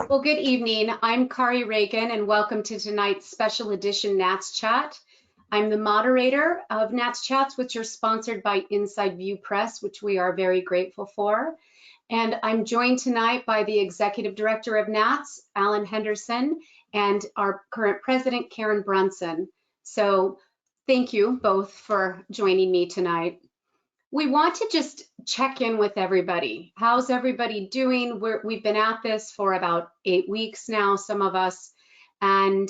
Well, good evening. I'm Kari Ragan, and welcome to tonight's special edition NATS Chat. I'm the moderator of NATS Chats, which are sponsored by Inside View Press, which we are very grateful for. And I'm joined tonight by the Executive Director of NATS, Alan Henderson, and our current president, Karen Brunssen. So thank you both for joining me tonight. We want to just check in with everybody. How's everybody doing? We've been at this for about 8 weeks now, some of us. And,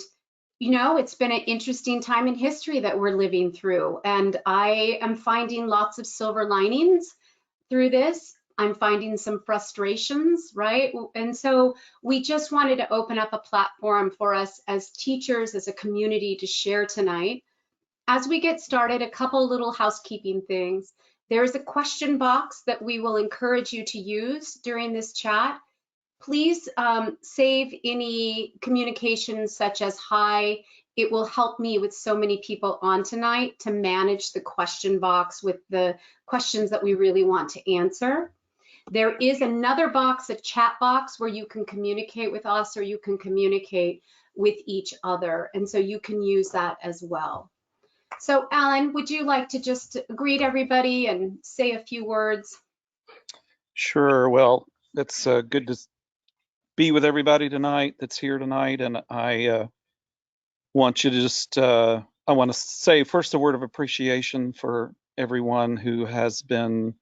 you know, it's been an interesting time in history that we're living through. And I am finding lots of silver linings through this. I'm finding some frustrations, right? And so we just wanted to open up a platform for us as teachers, as a community to share tonight. As we get started, a couple little housekeeping things. There's a question box that we will encourage you to use during this chat. Please save any communications such as hi. It will help me with so many people on tonight to manage the question box with the questions that we really want to answer. There is another box, a chat box, where you can communicate with us or you can communicate with each other. And so you can use that as well. So Alan, would you like to just greet everybody and say a few words? Sure. Well, it's good to be with everybody tonight that's here tonight. And I want you to just, I want to say first a word of appreciation for everyone who has been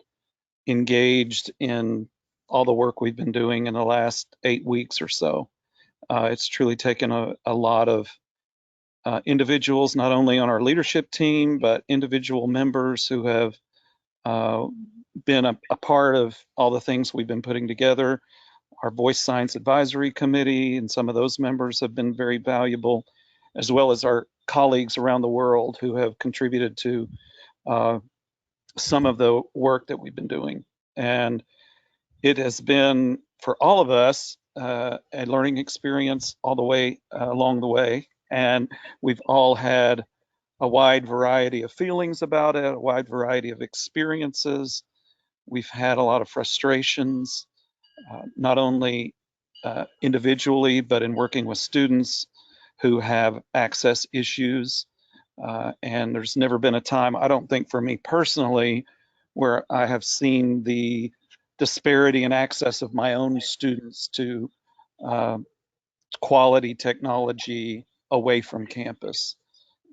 engaged in all the work we've been doing in the last 8 weeks or so. It's truly taken a lot of individuals, not only on our leadership team, but individual members who have been a part of all the things we've been putting together. Our Voice Science Advisory Committee and some of those members have been very valuable, as well as our colleagues around the world who have contributed to some of the work that we've been doing. And it has been, for all of us, a learning experience all the way along the way. And we've all had a wide variety of feelings about it, a wide variety of experiences. We've had a lot of frustrations, not only individually, but in working with students who have access issues. And there's never been a time, I don't think for me personally, where I have seen the disparity in access of my own students to quality technology away from campus.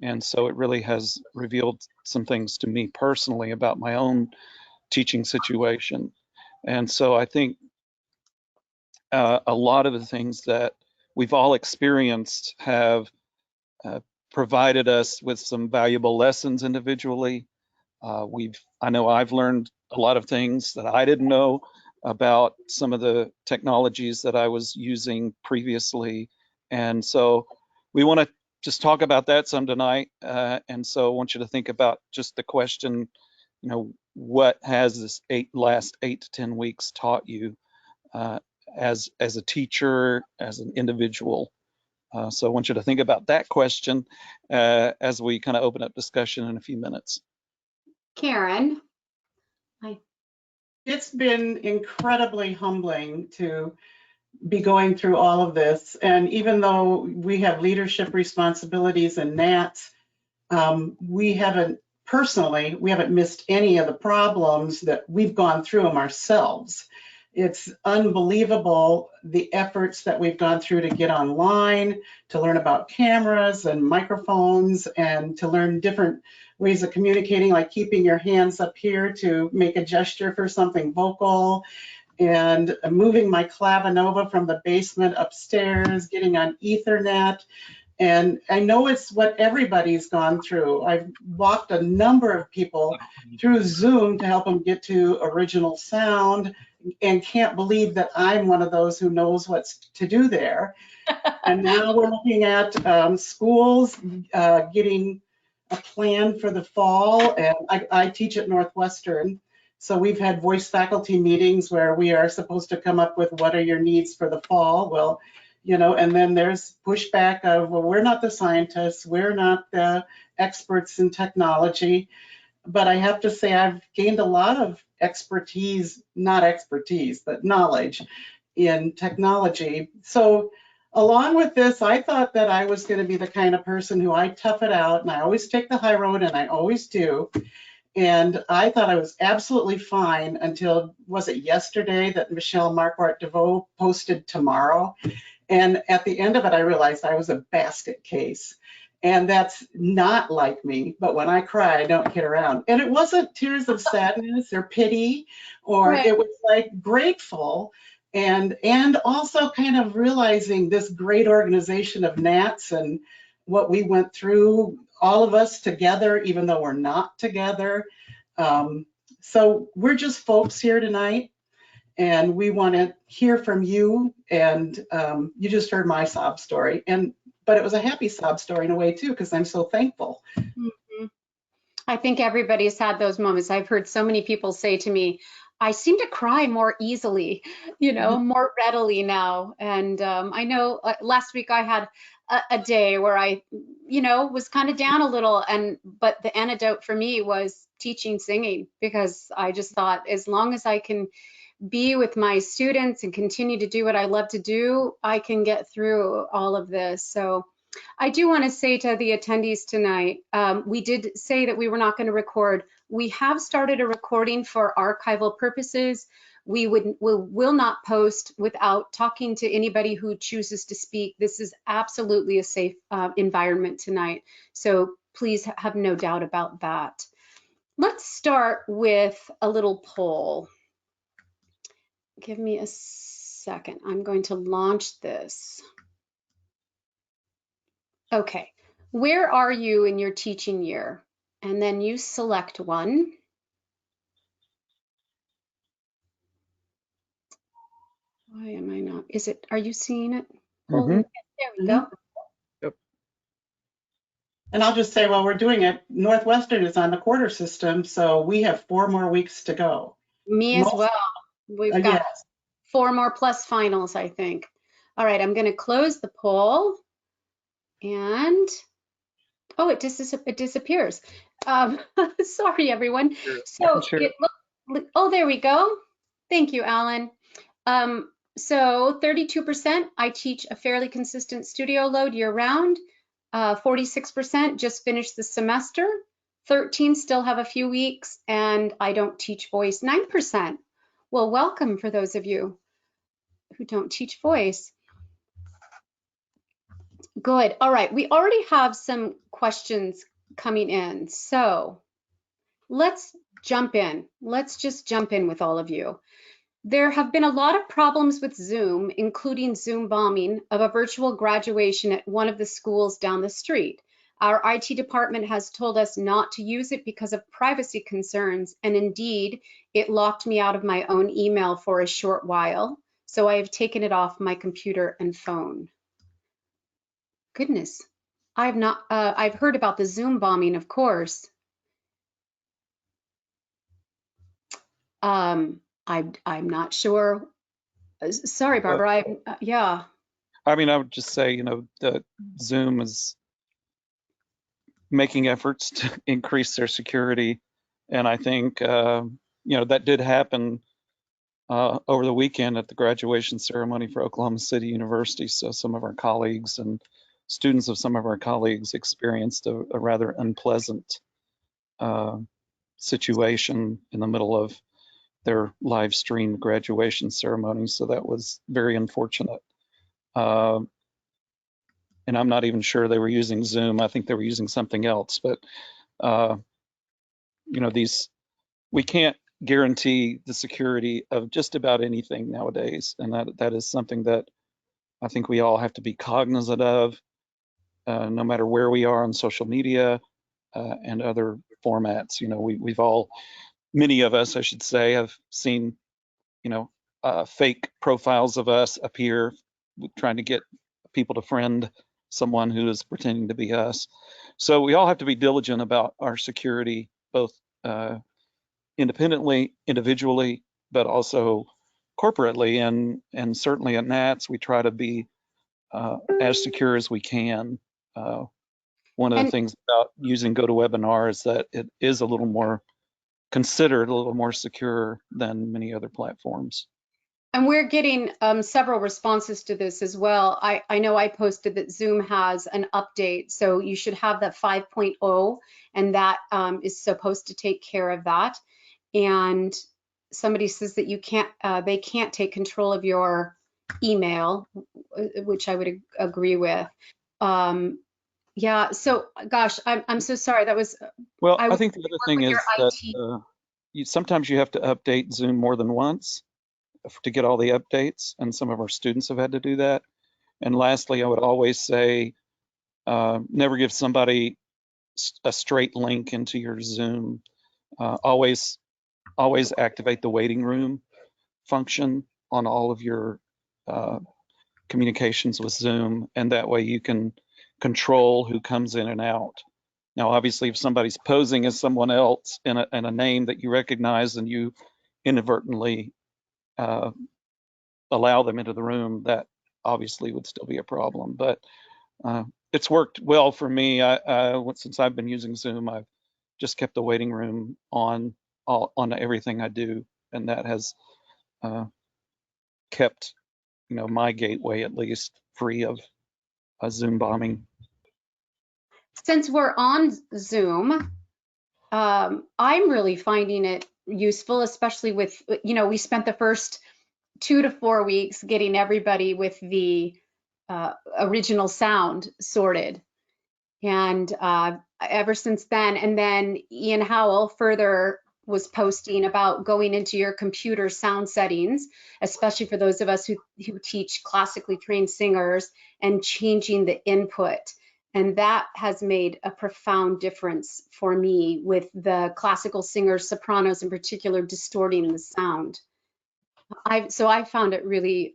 And so it really has revealed some things to me personally about my own teaching situation. And so I think a lot of the things that we've all experienced have provided us with some valuable lessons individually. I know I've learned a lot of things that I didn't know about some of the technologies that I was using previously. And so we want to just talk about that some tonight. And so I want you to think about just the question, you know, what has this last 8 to 10 weeks taught you as a teacher, as an individual? So I want you to think about that question as we kind of open up discussion in a few minutes. Karen. Hi. It's been incredibly humbling to be going through all of this. And even though we have leadership responsibilities in NATS, we haven't missed any of the problems that we've gone through them ourselves. It's unbelievable the efforts that we've gone through to get online, to learn about cameras and microphones, and to learn different ways of communicating, like keeping your hands up here to make a gesture for something vocal, and moving my Clavinova from the basement upstairs, getting on Ethernet. And I know it's what everybody's gone through. I've walked a number of people through Zoom to help them get to original sound, and can't believe that I'm one of those who knows what to do there. And now we're looking at schools getting a plan for the fall. And I teach at Northwestern. So we've had voice faculty meetings where we are supposed to come up with what are your needs for the fall. Well, you know, and then there's pushback of, well, we're not the scientists, we're not the experts in technology. But I have to say I've gained a lot of expertise, not expertise, but knowledge in technology. So along with this, I thought that I was going to be the kind of person who I tough it out, and I always take the high road, and I always do. And I thought I was absolutely fine until, was it yesterday that Michelle Markwart Deveaux posted tomorrow? And at the end of it, I realized I was a basket case. And that's not like me, but when I cry, I don't kid around. And it wasn't tears of sadness or pity, or Right. it was like grateful, and also kind of realizing this great organization of NATS and what we went through, all of us together, even though we're not together. So we're just folks here tonight, and we want to hear from you. And you just heard my sob story, but it was a happy sob story in a way too, because I'm so thankful. Mhm. I think everybody's had those moments. I've heard so many people say to me, I seem to cry more easily, more readily now. And I know last week I had a day where I, was kind of down a little. But the antidote for me was teaching singing, because I just thought, as long as I can be with my students and continue to do what I love to do, I can get through all of this. So I do want to say to the attendees tonight, we did say that we were not going to record. We have started a recording for archival purposes. We will not post without talking to anybody who chooses to speak. This is absolutely a safe environment tonight, so please have no doubt about that. Let's start with a little poll. Give me a second. I'm going to launch this. Okay, where are you in your teaching year? And then you select one. Why am I not? Are you seeing it? Mm-hmm. There we go. Yep. And I'll just say, while we're doing it, Northwestern is on the quarter system, so we have 4 more weeks to go. Me as well. We've got Yes. 4 more plus finals, I think. All right, I'm going to close the poll. And, oh, it disappears. Sorry, everyone. So it looked, oh, there we go. Thank you, Alan. So 32%, I teach a fairly consistent studio load year round. 46% just finished the semester. 13 still have a few weeks, and I don't teach voice. 9%. Well, welcome for those of you who don't teach voice. Good. All right. We already have some questions coming in. So let's jump in. Let's just jump in with all of you. There have been a lot of problems with Zoom, including Zoom bombing of a virtual graduation at one of the schools down the street. Our IT department has told us not to use it because of privacy concerns, and indeed, it locked me out of my own email for a short while, so I have taken it off my computer and phone. Goodness, I've heard about the Zoom bombing, of course. I'm not sure. Sorry, Barbara. Yeah. I mean, I would just say, that Zoom is making efforts to increase their security. And I think, that did happen over the weekend at the graduation ceremony for Oklahoma City University. So some of our colleagues and students of some of our colleagues experienced a rather unpleasant situation in the middle of their live streamed graduation ceremony. So that was very unfortunate. And I'm not even sure they were using Zoom. I think they were using something else. But we can't guarantee the security of just about anything nowadays, and that is something that I think we all have to be cognizant of, no matter where we are on social media and other formats. We've all, many of us, I should say, have seen, fake profiles of us appear, trying to get people to friend someone who is pretending to be us. So we all have to be diligent about our security, both independently, individually, but also corporately. And certainly at NATS, we try to be as secure as we can. One of the things about using GoToWebinar is that it is a little more considered, a little more secure than many other platforms. And we're getting several responses to this as well. I know I posted that Zoom has an update, so you should have that 5.0, and that is supposed to take care of that. And somebody says that you can't, they can't take control of your email, which I would agree with. Yeah. So, gosh, I'm so sorry. That was. Well, I I would think the other work thing with your is that IT. sometimes you have to update Zoom more than once to get all the updates, and some of our students have had to do that. And lastly, I would always say, never give somebody a straight link into your Zoom. Always activate the waiting room function on all of your communications with Zoom, and that way you can control who comes in and out. Now, obviously, if somebody's posing as someone else in a name that you recognize and you inadvertently allow them into the room, that obviously would still be a problem. But it's worked well for me. Since I've been using Zoom, I've just kept the waiting room on everything I do, and that has kept, my gateway at least free of Zoom bombing. Since we're on Zoom, I'm really finding it useful, especially with, we spent the first 2 to 4 weeks getting everybody with the original sound sorted. And ever since then, and then Ian Howell further was posting about going into your computer sound settings, especially for those of us who teach classically trained singers, and changing the input. And that has made a profound difference for me with the classical singers, sopranos in particular, distorting the sound. So I found it really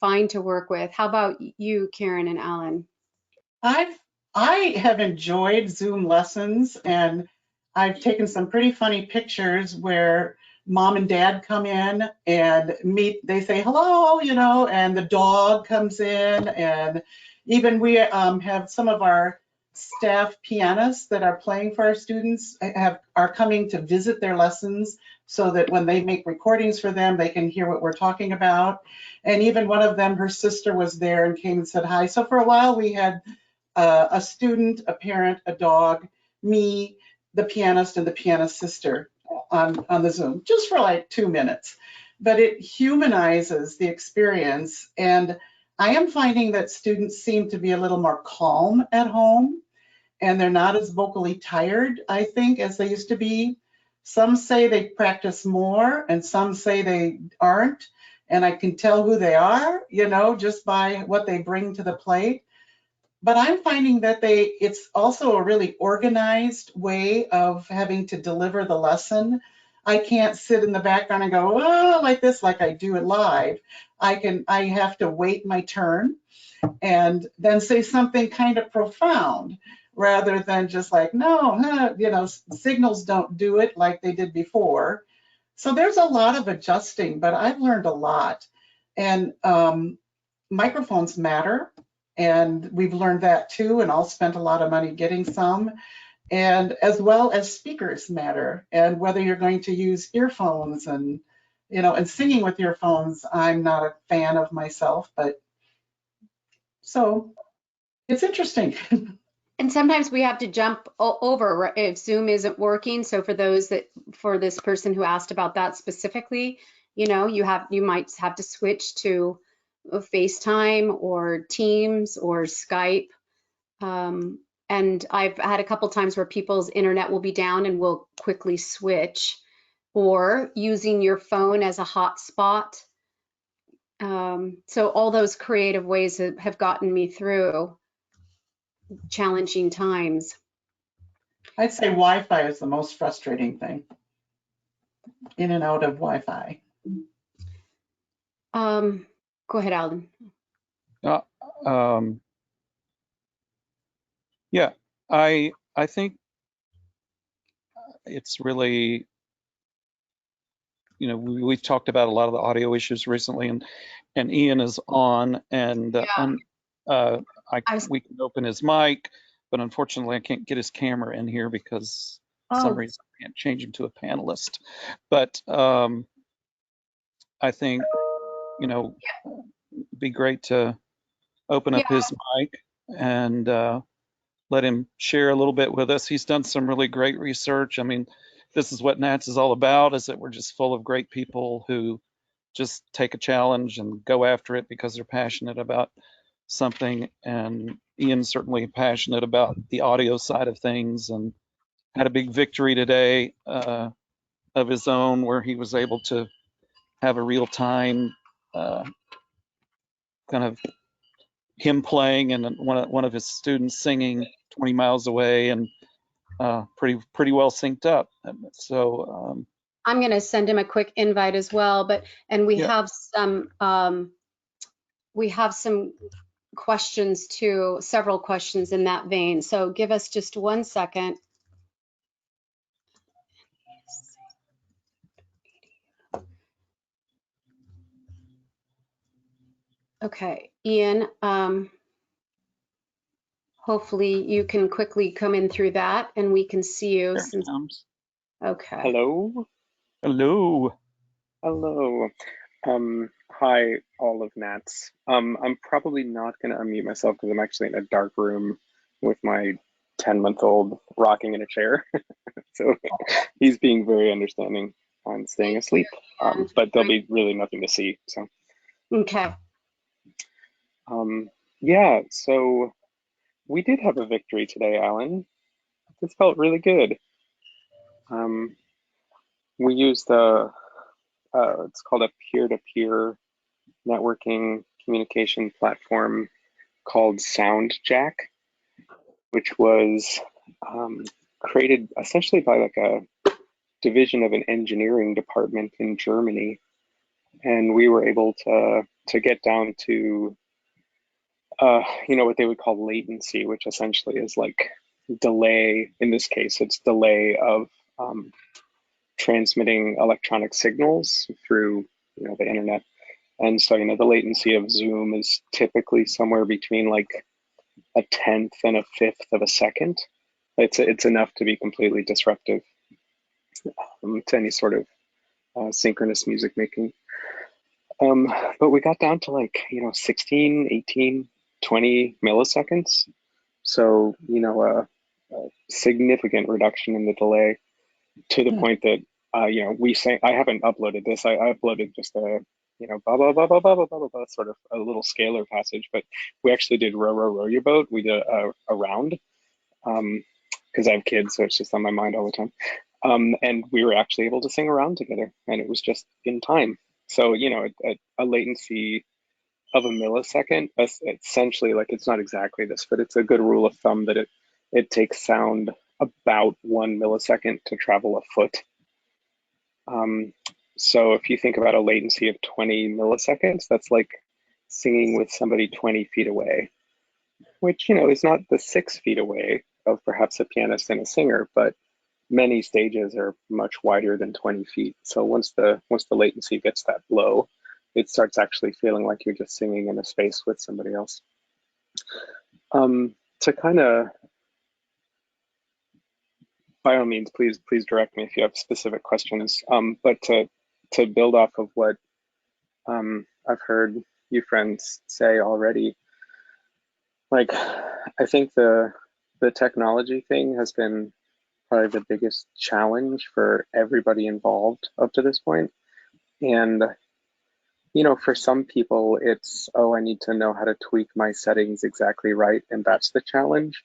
fine to work with. How about you, Karen and Alan? I have enjoyed Zoom lessons, and I've taken some pretty funny pictures where mom and dad come in and meet. They say hello, and the dog comes in, and even we have some of our staff pianists that are playing for our students are coming to visit their lessons, so that when they make recordings for them, they can hear what we're talking about. And even one of them, her sister was there and came and said hi. So for a while we had a student, a parent, a dog, me, the pianist, and the pianist's sister on the Zoom, just for like 2 minutes. But it humanizes the experience. And I am finding that students seem to be a little more calm at home, and they're not as vocally tired, I think, as they used to be. Some say they practice more, and some say they aren't. And I can tell who they are, just by what they bring to the plate. But I'm finding that it's also a really organized way of having to deliver the lesson. I can't sit in the background and go, oh, like this, like I do it live. I have to wait my turn and then say something kind of profound, rather than just like, no, signals don't do it like they did before. So there's a lot of adjusting, but I've learned a lot. And microphones matter. And we've learned that too, and I'll spend a lot of money getting some. And as well as speakers matter, and whether you're going to use earphones and singing with earphones, I'm not a fan of myself, but so it's interesting. And sometimes we have to jump over if Zoom isn't working. So for this person who asked about that specifically, you might have to switch to FaceTime or Teams or Skype. And I've had a couple times where people's internet will be down and we'll quickly switch, or using your phone as a hotspot. So all those creative ways have gotten me through challenging times. I'd say Wi-Fi is the most frustrating thing. In and out of Wi-Fi. Go ahead, Alan. Yeah, I think it's really, we've talked about a lot of the audio issues recently, and Ian is on, and we can open his mic, but unfortunately I can't get his camera in here because for some reason I can't change him to a panelist. But I think you know, be great to open up his mic and let him share a little bit with us. He's done some really great research. I mean, this is what NATS is all about, is that we're just full of great people who just take a challenge and go after it because they're passionate about something. And Ian's certainly passionate about the audio side of things and had a big victory today of his own where he was able to have a real time kind of him playing and one of his students singing 20 miles away and pretty well synced up. So I'm going to send him a quick invite as well, and we have some questions too, several questions in that vein. So give us just 1 second. Okay, Ian, hopefully you can quickly come in through that and we can see you. Okay. Hello. Hello. Hello. Hi, all of NATS. I'm probably not going to unmute myself because I'm actually in a dark room with my 10-month-old rocking in a chair. So he's being very understanding on staying asleep, but there'll be really nothing to see. So. Okay. Yeah, so we did have a victory today, Alan. This felt really good. We used it's called a peer-to-peer networking communication platform called SoundJack, which was created essentially by like a division of an engineering department in Germany. And we were able to get down to what they would call latency, which essentially is like delay. In this case, it's delay of transmitting electronic signals through the internet. And so the latency of Zoom is typically somewhere between like a 1/10 and a 1/5 of a second. It's enough to be completely disruptive to any sort of synchronous music making. But we got down to like 16, 18, 20 milliseconds. So a significant reduction in the delay to the point that we say, I haven't uploaded this. I uploaded just a blah blah blah blah blah blah blah blah, sort of a little scalar passage, but we actually did row row row your boat. We did a round because I have kids, so it's just on my mind all the time. And we were actually able to sing around together, and it was just in time. So a latency of a millisecond, essentially, like it's not exactly this, but it's a good rule of thumb that it takes sound about 1 millisecond to travel a foot. So if you think about a latency of 20 milliseconds, that's like singing with somebody 20 feet away, which is not the 6 feet away of perhaps a pianist and a singer, but many stages are much wider than 20 feet. So once the latency gets that low, it starts actually feeling like you're just singing in a space with somebody else. To kind of, by all means, please direct me if you have specific questions. But to build off of what I've heard you friends say already, like I think the technology thing has been probably the biggest challenge for everybody involved up to this point. And for some people, it's, oh, I need to know how to tweak my settings exactly right, and that's the challenge.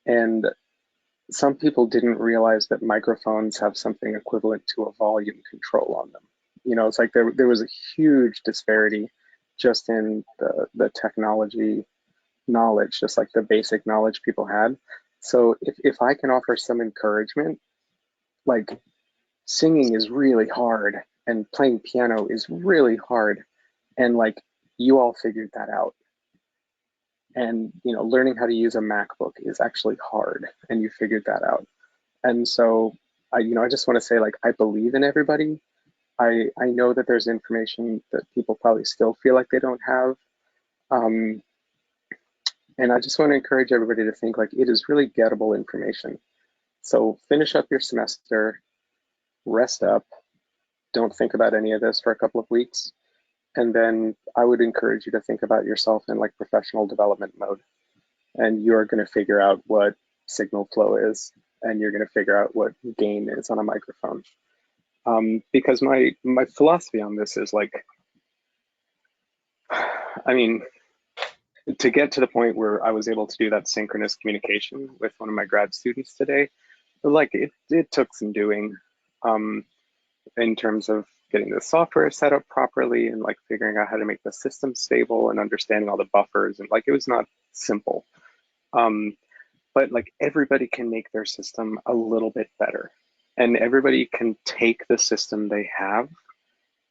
And some people didn't realize that microphones have something equivalent to a volume control on them. It's like there was a huge disparity just in the technology knowledge, just like the basic knowledge people had. So if I can offer some encouragement, like singing is really hard and playing piano is really hard, and like you all figured that out. And learning how to use a MacBook is actually hard, and you figured that out. And so I just want to say, like, I believe in everybody. I know that there's information that people probably still feel like they don't have. And I just want to encourage everybody to think like it is really gettable information. So finish up your semester, rest up, don't think about any of this for a couple of weeks, And then I would encourage you to think about yourself in like professional development mode. And you're going to figure out what signal flow is, and you're going to figure out what gain is on a microphone. Because my philosophy on this is like, I mean, to get to the point where I was able to do that synchronous communication with one of my grad students today, like it took some doing in terms of getting the software set up properly and like figuring out how to make the system stable and understanding all the buffers, and like it was not simple. But like everybody can make their system a little bit better, and everybody can take the system they have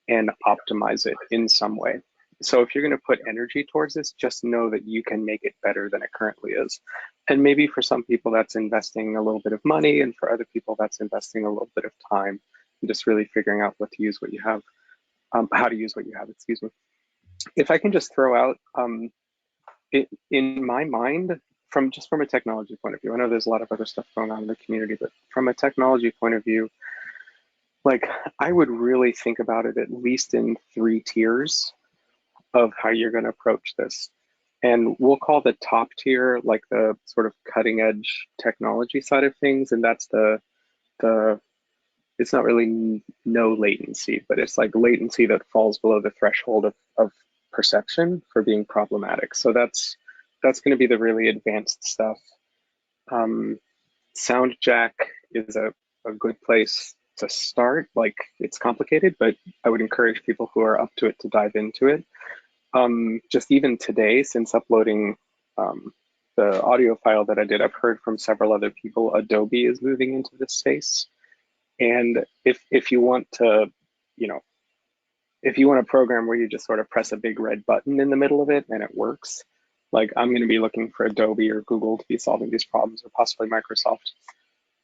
and optimize it in some way. So if you're going to put energy towards this, just know that you can make it better than it currently is. And maybe for some people that's investing a little bit of money, and for other people that's investing a little bit of time and just really figuring out what to use what you have, how to use what you have, excuse me. If I can just throw out, in my mind, from a technology point of view, I know there's a lot of other stuff going on in the community, but from a technology point of view, like I would really think about it at least in 3 tiers of how you're going to approach this. And we'll call the top tier like the sort of cutting edge technology side of things, and that's the it's not really no latency, but it's like latency that falls below the threshold of perception for being problematic. So that's going to be the really advanced stuff. Sound jack is a good place to start. Like it's complicated, but I would encourage people who are up to it to dive into it. Just even today, since uploading the audio file that I did, I've heard from several other people, Adobe is moving into this space. And if you want to, you know, if you want a program where you just sort of press a big red button in the middle of it and it works, like I'm going to be looking for Adobe or Google to be solving these problems, or possibly Microsoft.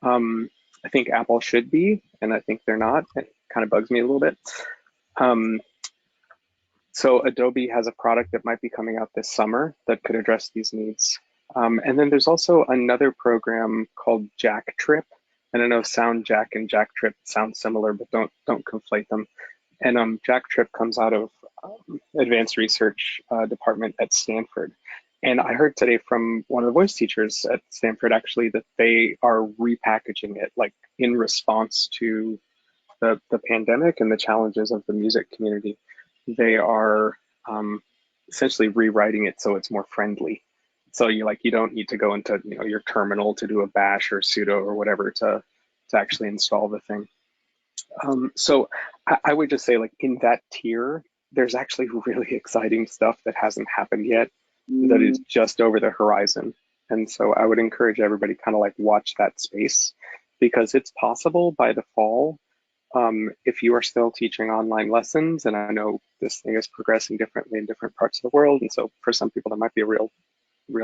I think Apple should be, and I think they're not. It kind of bugs me a little bit. So Adobe has a product that might be coming out this summer that could address these needs. And then there's also another program called Jack Trip. And I know Sound Jack and Jack Trip sound similar, but don't conflate them. And Jack Trip comes out of advanced research department at Stanford. And I heard today from one of the voice teachers at Stanford actually that they are repackaging it like in response to the pandemic and the challenges of the music community. They are essentially rewriting it so it's more friendly. So you don't need to go into your terminal to do a bash or sudo or whatever to actually install the thing. So I would just say like in that tier, there's actually really exciting stuff that hasn't happened yet that is just over the horizon. And so I would encourage everybody kind of like watch that space, because it's possible by the fall, if you are still teaching online lessons, and I know this thing is progressing differently in different parts of the world, and so for some people that might be a real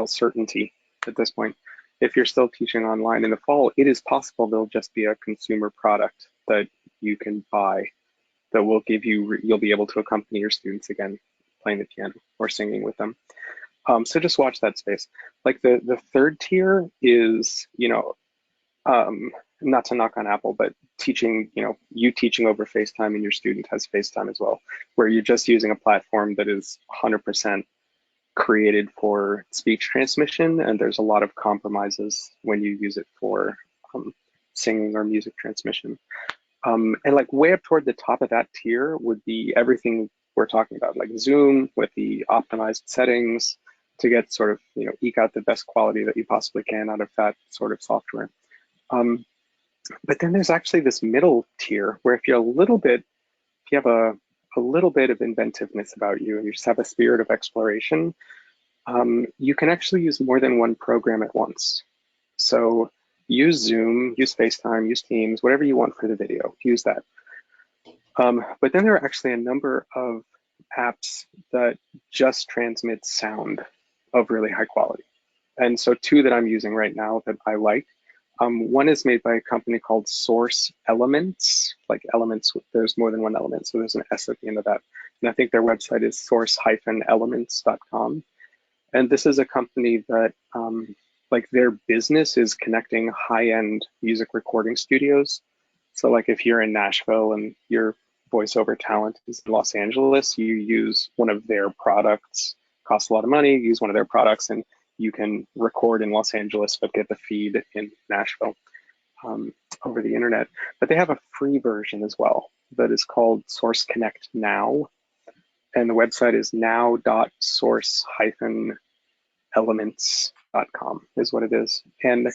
certainty at this point. If you're still teaching online in the fall, it is possible there'll just be a consumer product that you can buy that will give you'll be able to accompany your students again playing the piano or singing with them. So just watch that space. Like the third tier is, not to knock on Apple, but teaching, you teaching over FaceTime and your student has FaceTime as well, where you're just using a platform that is 100% created for speech transmission, and there's a lot of compromises when you use it for singing or music transmission. And like way up toward the top of that tier would be everything we're talking about, like Zoom with the optimized settings to get sort of, eke out the best quality that you possibly can out of that sort of software. But then there's actually this middle tier where if you have a little bit of inventiveness about you and you just have a spirit of exploration, you can actually use more than one program at once. So use Zoom, use FaceTime, use Teams, whatever you want for the video, use that. But then there are actually a number of apps that just transmit sound of really high quality. And so 2 that I'm using right now that I like. One is made by a company called Source Elements, like elements, there's more than one element, so there's an S at the end of that. And I think their website is source-elements.com. And this is a company that, like their business is connecting high-end music recording studios. So like if you're in Nashville and you're voiceover talent is in Los Angeles, you use one of their products, costs a lot of money, use one of their products, and you can record in Los Angeles but get the feed in Nashville over the internet. But they have a free version as well that is called Source Connect Now. And the website is now.source-elements.com is what it is. And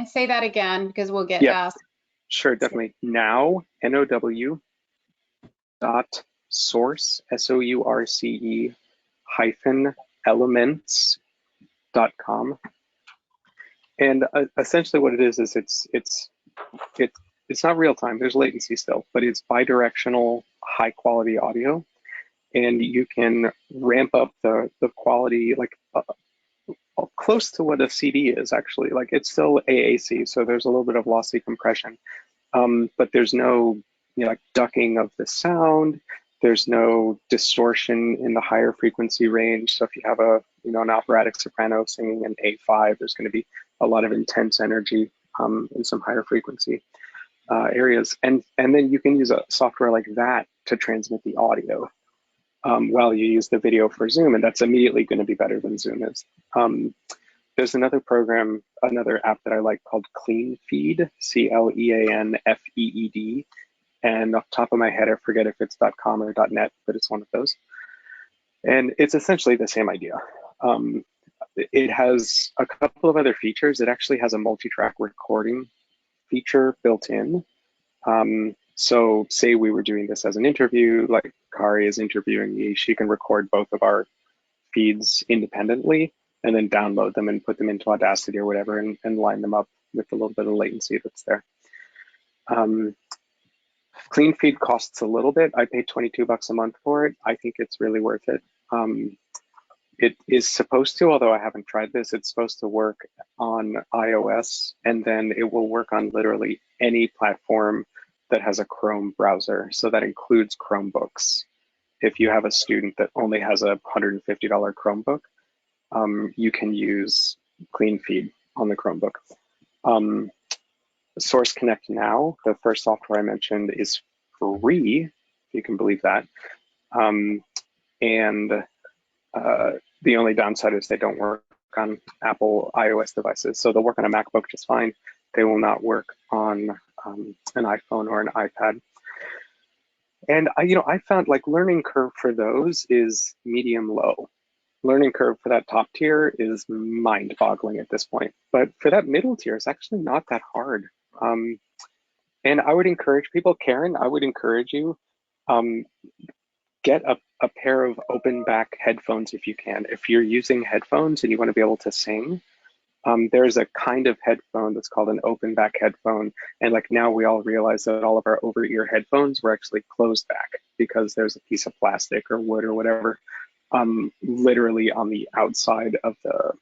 say that again because we'll get asked. Sure, definitely. Now, N-O-W dot source, S-O-U-R-C-E hyphen elements.com. And essentially what it is it's not real time. There's latency still, but it's bidirectional, high quality audio. And you can ramp up the quality like close to what a CD is actually. Like it's still AAC, so there's a little bit of lossy compression, but there's no like ducking of the sound. There's no distortion in the higher frequency range. So if you have an operatic soprano singing an A5, there's going to be a lot of intense energy in some higher frequency areas, and then you can use a software like that to transmit the audio while you use the video for Zoom, and that's immediately going to be better than Zoom is. There's another program, another app that I like called CleanFeed, C-L-E-A-N-F-E-E-D, and off the top of my head, I forget if it's .com or .net, but it's one of those. And it's essentially the same idea. It has a couple of other features. It actually has a multi-track recording feature built in. So say we were doing this as an interview, like Kari is interviewing me, she can record both of our feeds independently and then download them and put them into Audacity or whatever and line them up with a little bit of latency that's there. CleanFeed costs a little bit. I paid $22 a month for it. I think it's really worth it. It is supposed to, although I haven't tried this, it's supposed to work on iOS, and then it will work on literally any platform that has a Chrome browser. So that includes Chromebooks. If you have a student that only has a $150 Chromebook, you can use CleanFeed on the Chromebook. Source Connect Now, the first software I mentioned, is free, if you can believe that. The only downside is they don't work on Apple iOS devices. So they'll work on a MacBook just fine. They will not work on an iPhone or an iPad. And I found like learning curve for those is medium low. Learning curve for that top tier is mind-boggling at this point. But for that middle tier, it's actually not that hard. And I would encourage people, Karen, I would encourage you, get a pair of open back headphones if you can. If you're using headphones and you want to be able to sing, there's a kind of headphone that's called an open back headphone. And like now we all realize that all of our over ear headphones were actually closed back because there's a piece of plastic or wood or whatever literally on the outside of the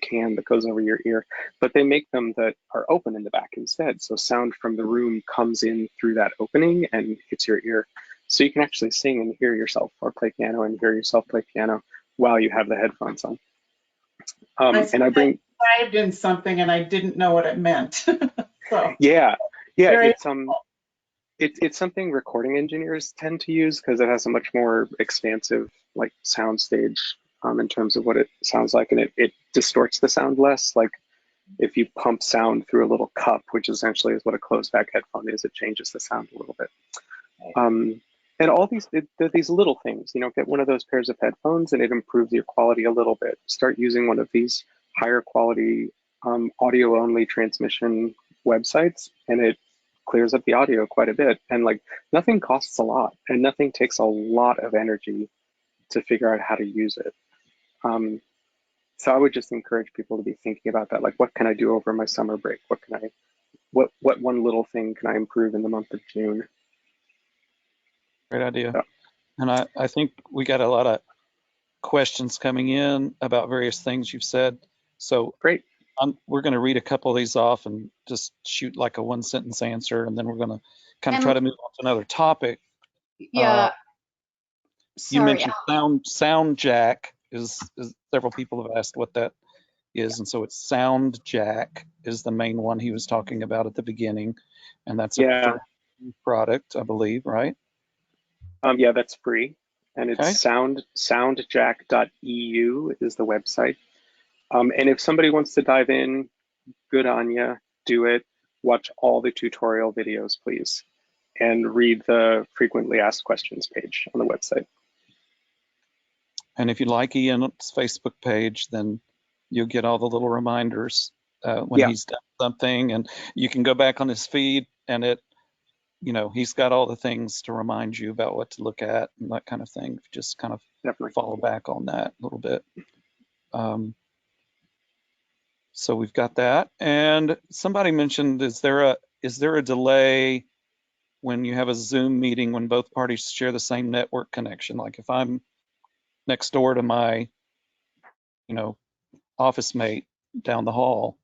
can that goes over your ear. But they make them that are open in the back instead. So sound from the room comes in through that opening and hits your ear. So you can actually sing and hear yourself, or play piano and hear yourself play piano while you have the headphones on. And I typed in something and I didn't know what it meant. So yeah, it's something recording engineers tend to use because it has a much more expansive like sound stage in terms of what it sounds like, and it distorts the sound less. Like if you pump sound through a little cup, which essentially is what a closed back headphone is, it changes the sound a little bit. And all these little things, get one of those pairs of headphones and it improves your quality a little bit. Start using one of these higher quality audio only transmission websites and it clears up the audio quite a bit. And like nothing costs a lot and nothing takes a lot of energy to figure out how to use it. So I would just encourage people to be thinking about that. Like, what can I do over my summer break? What one little thing can I improve in the month of June? Great idea. Yeah. And I think we got a lot of questions coming in about various things you've said. So great. We're going to read a couple of these off and just shoot like a one sentence answer, and then we're going to kind of try to move on to another topic. Yeah. You mentioned sound jack is several people have asked what that is, and so it's sound jack is the main one he was talking about at the beginning, and that's a product, I believe, right? Yeah, that's free, and it's Okay. soundjack.eu is the website. And if somebody wants to dive in, good on you, do it. Watch all the tutorial videos, please, and read the frequently asked questions page on the website. And if you like Ian's Facebook page, then you'll get all the little reminders when Yeah. he's done something, and you can go back on his feed, and he's got all the things to remind you about what to look at and that kind of thing. Just kind of Definitely follow back on that a little bit. So we've got that. And somebody mentioned, is there a delay when you have a Zoom meeting when both parties share the same network connection? Like if I'm next door to my, office mate down the hall,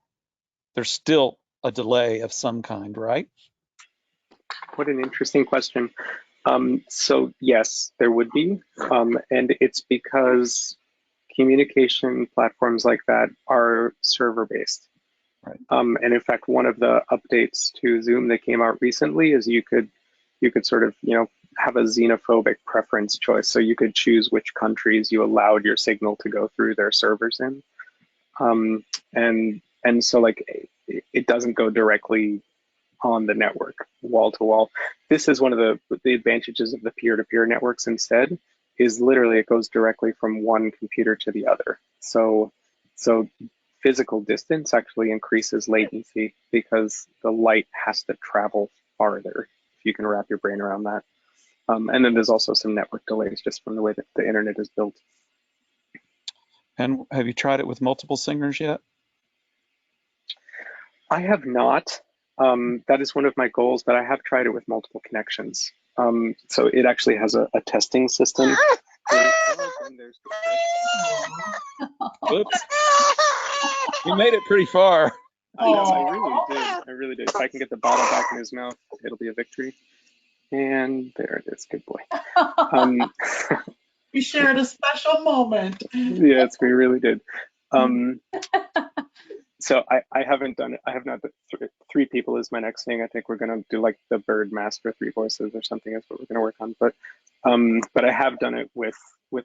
there's still a delay of some kind, right? What an interesting question. So yes, there would be, and it's because communication platforms like that are server-based. Right. And in fact, one of the updates to Zoom that came out recently is you could sort of, have a xenophobic preference choice. So you could choose which countries you allowed your signal to go through their servers in. And so like it doesn't go directly on the network wall to wall. This is one of the advantages of the peer-to-peer networks instead, is literally it goes directly from one computer to the other. So physical distance actually increases latency because the light has to travel farther, if you can wrap your brain around that. And then there's also some network delays just from the way that the internet is built. And have you tried it with multiple singers yet? I have not. That is one of my goals, but I have tried it with multiple connections. So it actually has a testing system. Whoops. You made it pretty far. I know, I really did. I really did. If I can get the bottle back in his mouth, it'll be a victory. And there it is. Good boy. We shared a special moment. Yes, we really did. So I haven't done it. I have not. Three people is my next thing. I think we're gonna do like the bird master 3 voices or something. That's what we're gonna work on. But I have done it with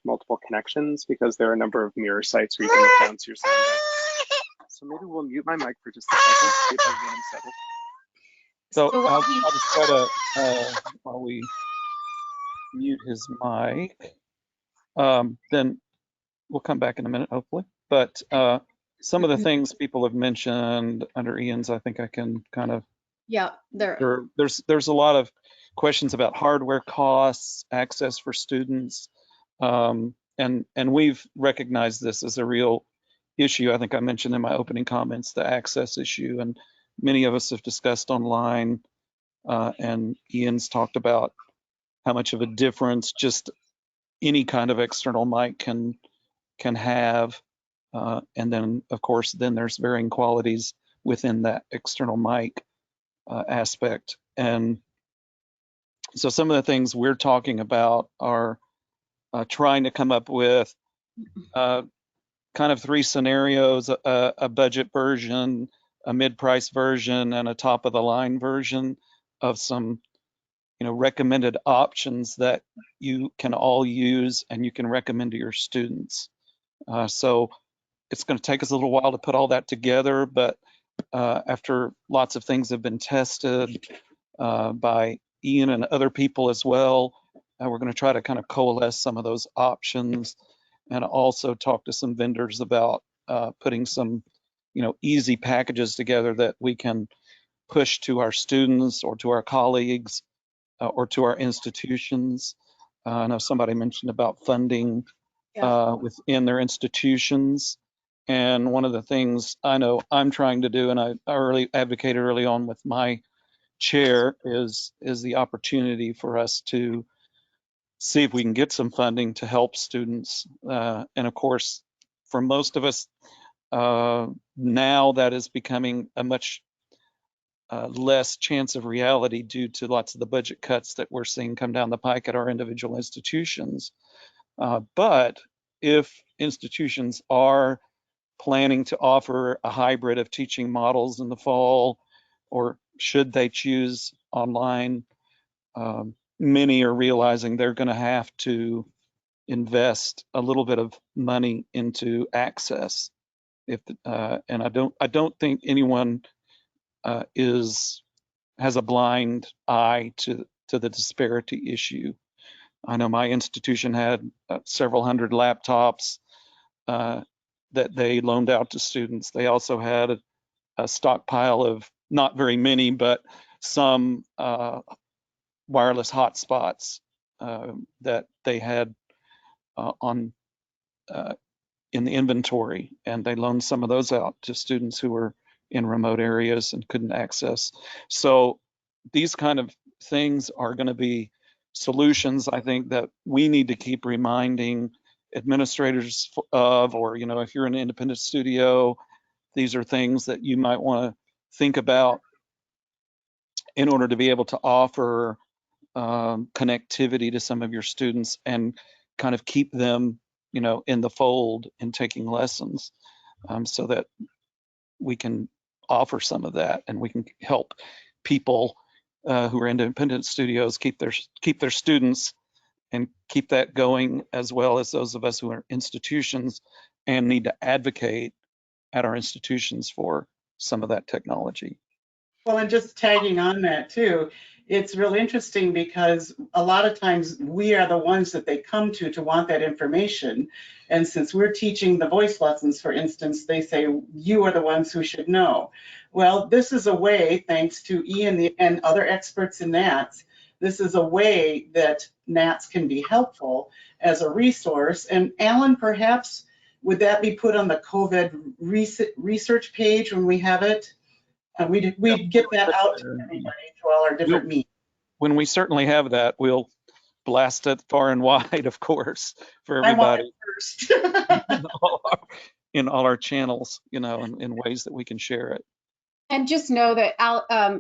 multiple connections because there are a number of mirror sites where you can bounce your sound back. So maybe we'll mute my mic for just a second. See if I can get him settled. So I'll just try to while we mute his mic. Then we'll come back in a minute, hopefully. But some of the things people have mentioned under Ian's, I think I can kind of. Yeah, there's a lot of questions about hardware costs, access for students, and we've recognized this as a real issue. I think I mentioned in my opening comments the access issue, and many of us have discussed online, and Ian's talked about how much of a difference just any kind of external mic can have. And then, of course, then there's varying qualities within that external mic aspect. And so some of the things we're talking about are trying to come up with kind of 3 scenarios, a budget version, a mid-price version, and a top-of-the-line version of some recommended options that you can all use and you can recommend to your students. So it's going to take us a little while to put all that together, but after lots of things have been tested by Ian and other people as well, we're going to try to kind of coalesce some of those options and also talk to some vendors about putting some easy packages together that we can push to our students or to our colleagues or to our institutions. I know somebody mentioned about funding within their institutions. And one of the things I know I'm trying to do, and I already advocated early on with my chair, is the opportunity for us to see if we can get some funding to help students. And of course, for most of us, now that is becoming a much less chance of reality due to lots of the budget cuts that we're seeing come down the pike at our individual institutions. But if institutions are planning to offer a hybrid of teaching models in the fall, or should they choose online, many are realizing they're going to have to invest a little bit of money into access. And I don't think anyone has a blind eye to the disparity issue. I know my institution had several hundred laptops that they loaned out to students. They also had a stockpile of not very many, but some wireless hotspots that they had in the inventory, and they loaned some of those out to students who were in remote areas and couldn't access. So these kind of things are going to be solutions, I think, that we need to keep reminding administrators of, or, you know, if you're an independent studio, these are things that you might want to think about in order to be able to offer connectivity to some of your students and kind of keep them, you know, in the fold and taking lessons, so that we can offer some of that and we can help people who are independent studios keep their students and keep that going, as well as those of us who are institutions and need to advocate at our institutions for some of that technology. Well, and just tagging on that too, it's real interesting because a lot of times we are the ones that they come to want that information. And since we're teaching the voice lessons, for instance, they say, you are the ones who should know. Well, this is a way, thanks to Ian and other experts in NATS, this is a way that NATS can be helpful as a resource. And Alan, perhaps, would that be put on the COVID research page when we have it? We'd get that out to everybody through all our different meetings. When we certainly have that, we'll blast it far and wide, of course, for everybody. I want it first. in all our channels, you know, in ways that we can share it. And just know that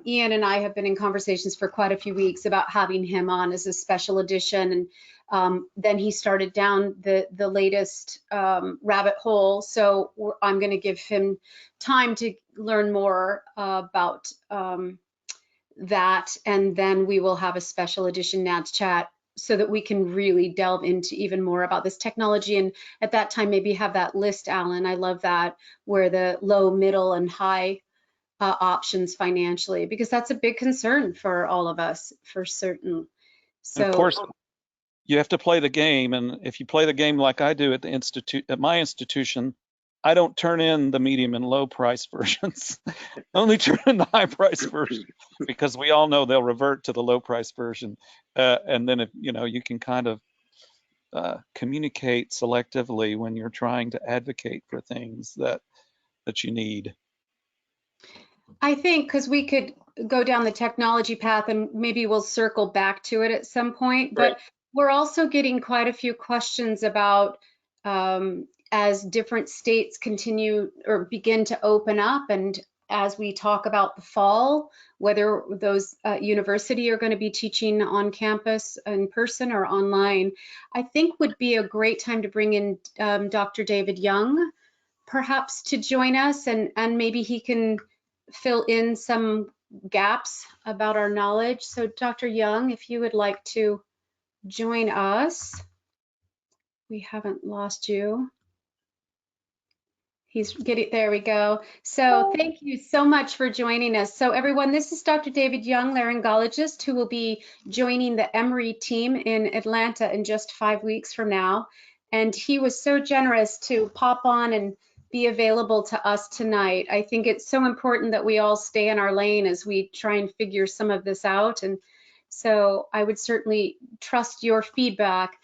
Ian and I have been in conversations for quite a few weeks about having him on as a special edition. And then he started down the latest rabbit hole. So I'm going to give him time to learn more about that. And then we will have a special edition NATS chat so that we can really delve into even more about this technology. And at that time, maybe have that list, Alan. I love that, where the low, middle, and high options financially, because that's a big concern for all of us, for certain. So and of course, you have to play the game, and if you play the game like I do at my institution, I don't turn in the medium and low price versions. Only turn in the high price version, because we all know they'll revert to the low price version, and then if you know, you can kind of communicate selectively when you're trying to advocate for things that you need. I think because we could go down the technology path and maybe we'll circle back to it at some point, but Right. we're also getting quite a few questions about as different states continue or begin to open up, and as we talk about the fall, whether those university are going to be teaching on campus in person or online, I think would be a great time to bring in Dr. David Young, perhaps, to join us, and maybe he can fill in some gaps about our knowledge. So Dr. Young, if you would like to join us. We haven't lost you. He's getting, there we go. So thank you so much for joining us. So everyone, this is Dr. David Young, laryngologist, who will be joining the Emory team in Atlanta in just 5 weeks from now. And he was so generous to pop on and be available to us tonight. I think it's so important that we all stay in our lane as we try and figure some of this out. And so I would certainly trust your feedback.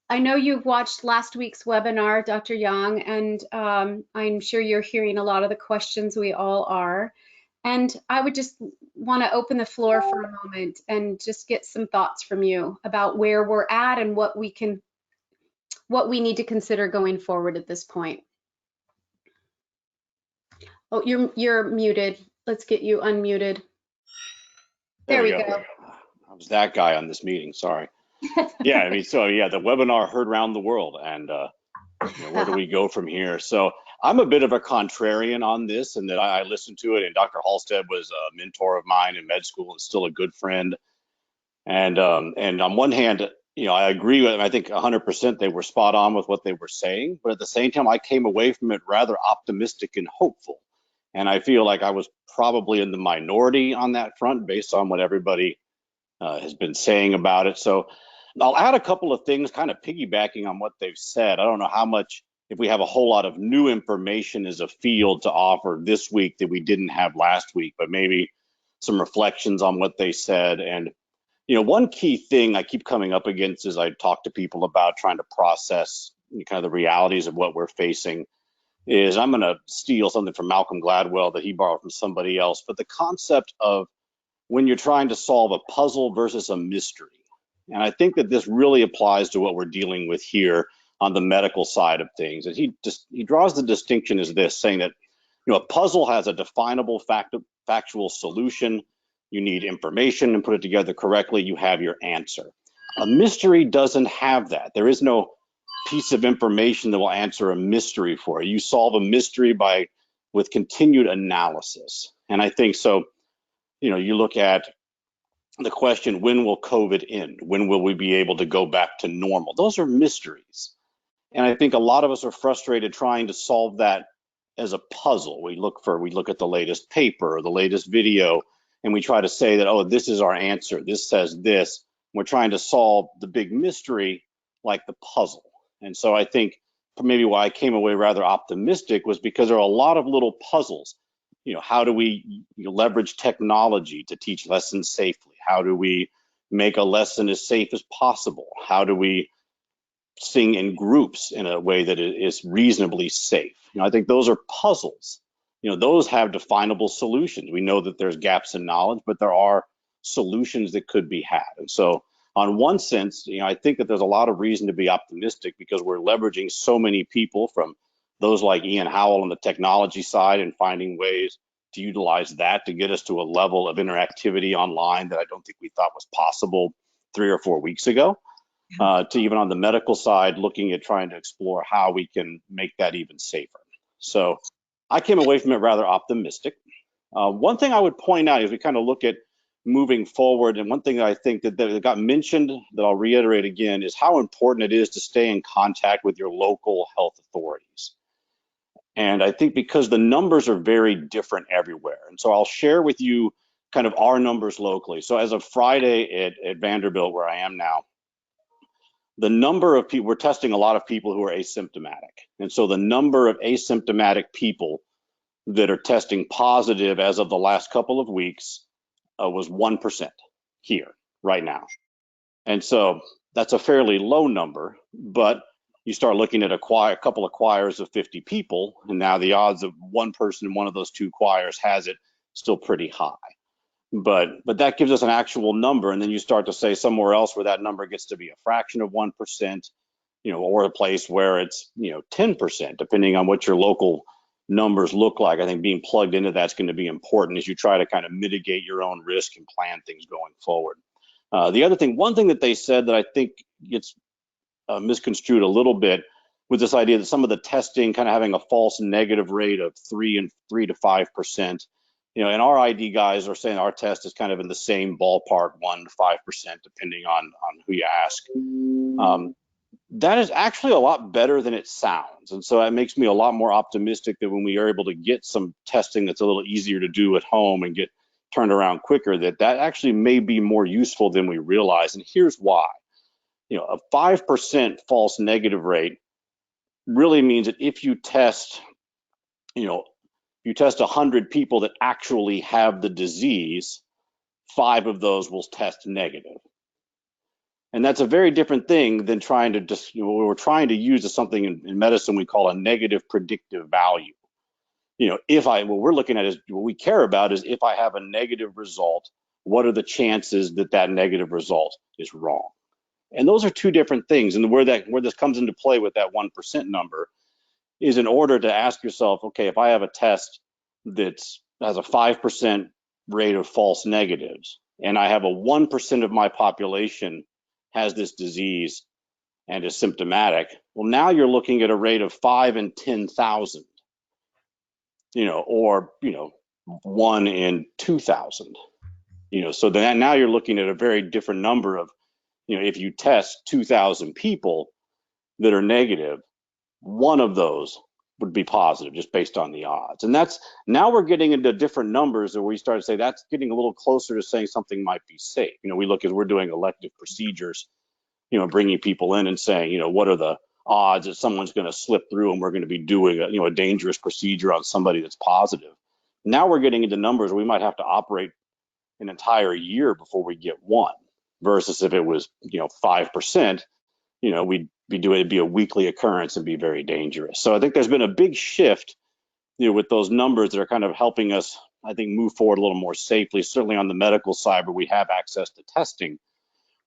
I know you've watched last week's webinar, Dr. Young, and I'm sure you're hearing a lot of the questions. We all are. And I would just want to open the floor for a moment and just get some thoughts from you about where we're at and what we need to consider going forward at this point. Oh, you're muted. Let's get you unmuted. There we go. I was that guy on this meeting, sorry. Yeah, I mean, so yeah, the webinar heard around the world, and you know, where do we go from here? So I'm a bit of a contrarian on this, and that I listened to it, and Dr. Halstead was a mentor of mine in med school and still a good friend. And on one hand, I agree with them. I think 100% they were spot on with what they were saying. But at the same time, I came away from it rather optimistic and hopeful. And I feel like I was probably in the minority on that front based on what everybody has been saying about it. So I'll add a couple of things kind of piggybacking on what they've said. I don't know how much, if we have a whole lot of new information as a field to offer this week that we didn't have last week, but maybe some reflections on what they said. And one key thing I keep coming up against as I talk to people about trying to process kind of the realities of what we're facing is, I'm going to steal something from Malcolm Gladwell that he borrowed from somebody else, but the concept of when you're trying to solve a puzzle versus a mystery. And I think that this really applies to what we're dealing with here on the medical side of things. And he draws the distinction as this, saying that a puzzle has a definable factual solution. You need information and put it together correctly, you have your answer. A mystery doesn't have that. There is no piece of information that will answer a mystery for you. You solve a mystery with continued analysis. And I think so, you look at the question, when will COVID end? When will we be able to go back to normal? Those are mysteries. And I think a lot of us are frustrated trying to solve that as a puzzle. We look at the latest paper or the latest video, and we try to say that, oh, this is our answer. This says this. We're trying to solve the big mystery like the puzzle. And so I think maybe why I came away rather optimistic was because there are a lot of little puzzles. How do we leverage technology to teach lessons safely? How do we make a lesson as safe as possible? How do we sing in groups in a way that is reasonably safe? I think those are puzzles. Those have definable solutions. We know that there's gaps in knowledge, but there are solutions that could be had. And so on one sense, I think that there's a lot of reason to be optimistic because we're leveraging so many people, from those like Ian Howell on the technology side, and finding ways to utilize that to get us to a level of interactivity online that I don't think we thought was possible 3 or 4 weeks ago. To even on the medical side, looking at trying to explore how we can make that even safer. So I came away from it rather optimistic. One thing I would point out as we kind of look at moving forward, and one thing that I think that got mentioned that I'll reiterate again, is how important it is to stay in contact with your local health authorities. And I think because the numbers are very different everywhere. And so I'll share with you kind of our numbers locally. So as of Friday at Vanderbilt, where I am now, the number of people, we're testing a lot of people who are asymptomatic. And so the number of asymptomatic people that are testing positive as of the last couple of weeks was 1% here right now. And so that's a fairly low number, but you start looking at a couple of choirs of 50 people, and now the odds of one person in one of those two choirs has it still pretty high. But that gives us an actual number, and then you start to say somewhere else where that number gets to be a fraction of 1%, or a place where it's 10%, depending on what your local numbers look like. I think being plugged into that's going to be important as you try to kind of mitigate your own risk and plan things going forward. The other thing, one thing that they said that I think gets misconstrued a little bit, with this idea that some of the testing kind of having a false negative rate of 3 to 5%. And our ID guys are saying our test is kind of in the same ballpark, 1 to 5%, depending on who you ask. That is actually a lot better than it sounds. And so that makes me a lot more optimistic that when we are able to get some testing that's a little easier to do at home and get turned around quicker, that actually may be more useful than we realize. And here's why. A 5% false negative rate really means that if you test, you test 100 people that actually have the disease, 5 of those will test negative. And that's a very different thing than trying to just, what we're trying to use is something in medicine we call a negative predictive value. What we're looking at is, what we care about is, if I have a negative result, what are the chances that that negative result is wrong? And those are two different things. And where this comes into play with that 1% number is in order to ask yourself, okay, if I have a test that has a 5% rate of false negatives, and I have a 1% of my population has this disease and is symptomatic, well, now you're looking at a rate of 5 in 10,000, or 1 in 2,000. So then now you're looking at a very different number of, if you test 2,000 people that are negative, one of those would be positive just based on the odds. And that's, now we're getting into different numbers where we start to say that's getting a little closer to saying something might be safe. We look as we're doing elective procedures, bringing people in and saying, what are the odds that someone's going to slip through and we're going to be doing a dangerous procedure on somebody that's positive. Now we're getting into numbers where we might have to operate an entire year before we get one, versus if it was 5%, we'd be doing, it'd be a weekly occurrence and be very dangerous. So I think there's been a big shift with those numbers that are kind of helping us, I think, move forward a little more safely, certainly on the medical side where we have access to testing,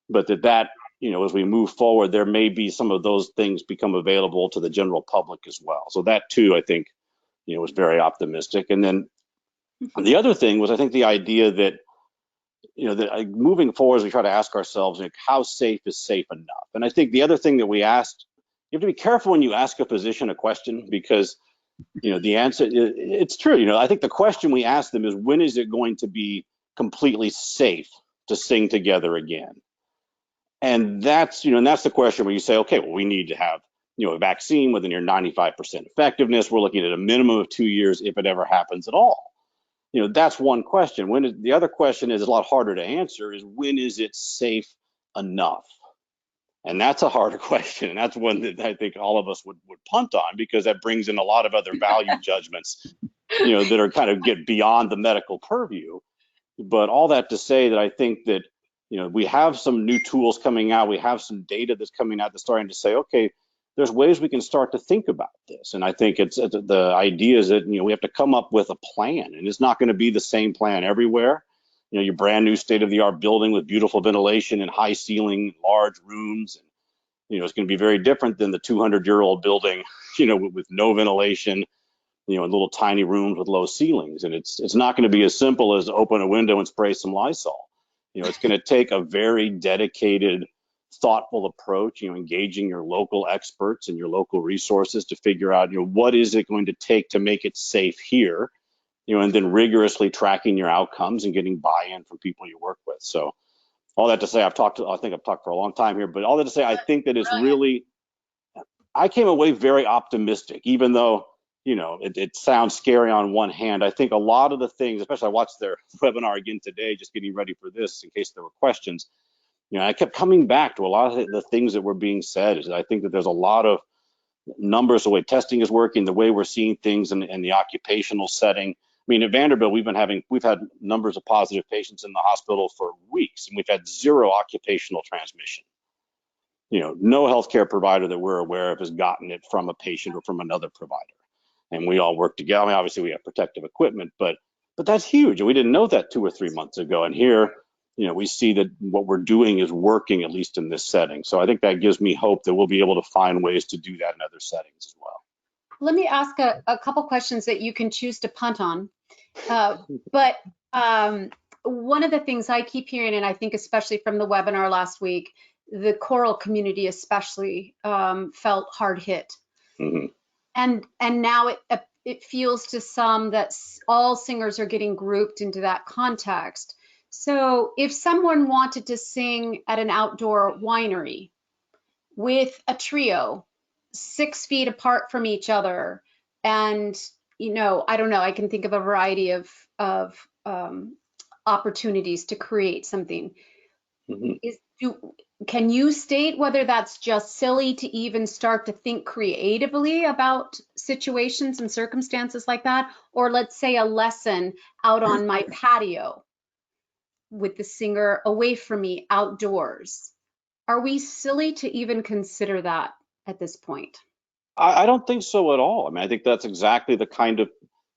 but that as we move forward, there may be some of those things become available to the general public as well. So that too, I think, was very optimistic. And then the other thing was, I think, the idea that that moving forward, as we try to ask ourselves, how safe is safe enough? And I think the other thing that we asked, you have to be careful when you ask a physician a question, because the answer, it's true. I think the question we ask them is, when is it going to be completely safe to sing together again? And that's that's the question where you say, okay, well, we need to have a vaccine with a near 95% effectiveness. We're looking at a minimum of 2 years if it ever happens at all. That's one question. The other question is a lot harder to answer, is when is it safe enough? And that's a harder question. And that's one that I think all of us would punt on, because that brings in a lot of other value judgments, that are kind of get beyond the medical purview. But all that to say that I think that, we have some new tools coming out. We have some data that's coming out that's starting to say, okay, there's ways we can start to think about this. And I think it's the idea is that, we have to come up with a plan, and it's not going to be the same plan everywhere. Your brand new state-of-the-art building with beautiful ventilation and high ceiling, large rooms. And, it's going to be very different than the 200-year-old building, with no ventilation, and little tiny rooms with low ceilings. And it's not going to be as simple as open a window and spray some Lysol. It's going to take a very dedicated, thoughtful approach, engaging your local experts and your local resources to figure out, what is it going to take to make it safe here, and then rigorously tracking your outcomes and getting buy-in from people you work with. So all that to say, I think I've talked for a long time here, but all that to say, I think that it's really, I came away very optimistic, even though, it sounds scary on one hand. I think a lot of the things, especially I watched their webinar again today, just getting ready for this in case there were questions. I kept coming back to a lot of the things that were being said. Is I think that there's a lot of numbers, the way testing is working, the way we're seeing things in the occupational setting. I mean, at Vanderbilt, we've had numbers of positive patients in the hospital for weeks, and we've had zero occupational transmission. No healthcare provider that we're aware of has gotten it from a patient or from another provider. And we all work together. I mean, obviously we have protective equipment, but that's huge. We didn't know that 2 or 3 months ago. And here, we see that what we're doing is working, at least in this setting. So I think that gives me hope that we'll be able to find ways to do that in other settings as well. Let me ask a couple questions that you can choose to punt on. But one of the things I keep hearing, and I think especially from the webinar last week, the choral community especially felt hard hit. Mm-hmm. And now it feels to some that all singers are getting grouped into that context. So if someone wanted to sing at an outdoor winery with a trio 6 feet apart from each other, and I don't know, I can think of a variety of opportunities to create something. Mm-hmm. Can you state whether that's just silly to even start to think creatively about situations and circumstances like that? Or let's say a lesson out on my patio with the singer away from me outdoors. Are we silly to even consider that at this point? I don't think so at all. I mean, I think that's exactly the kind of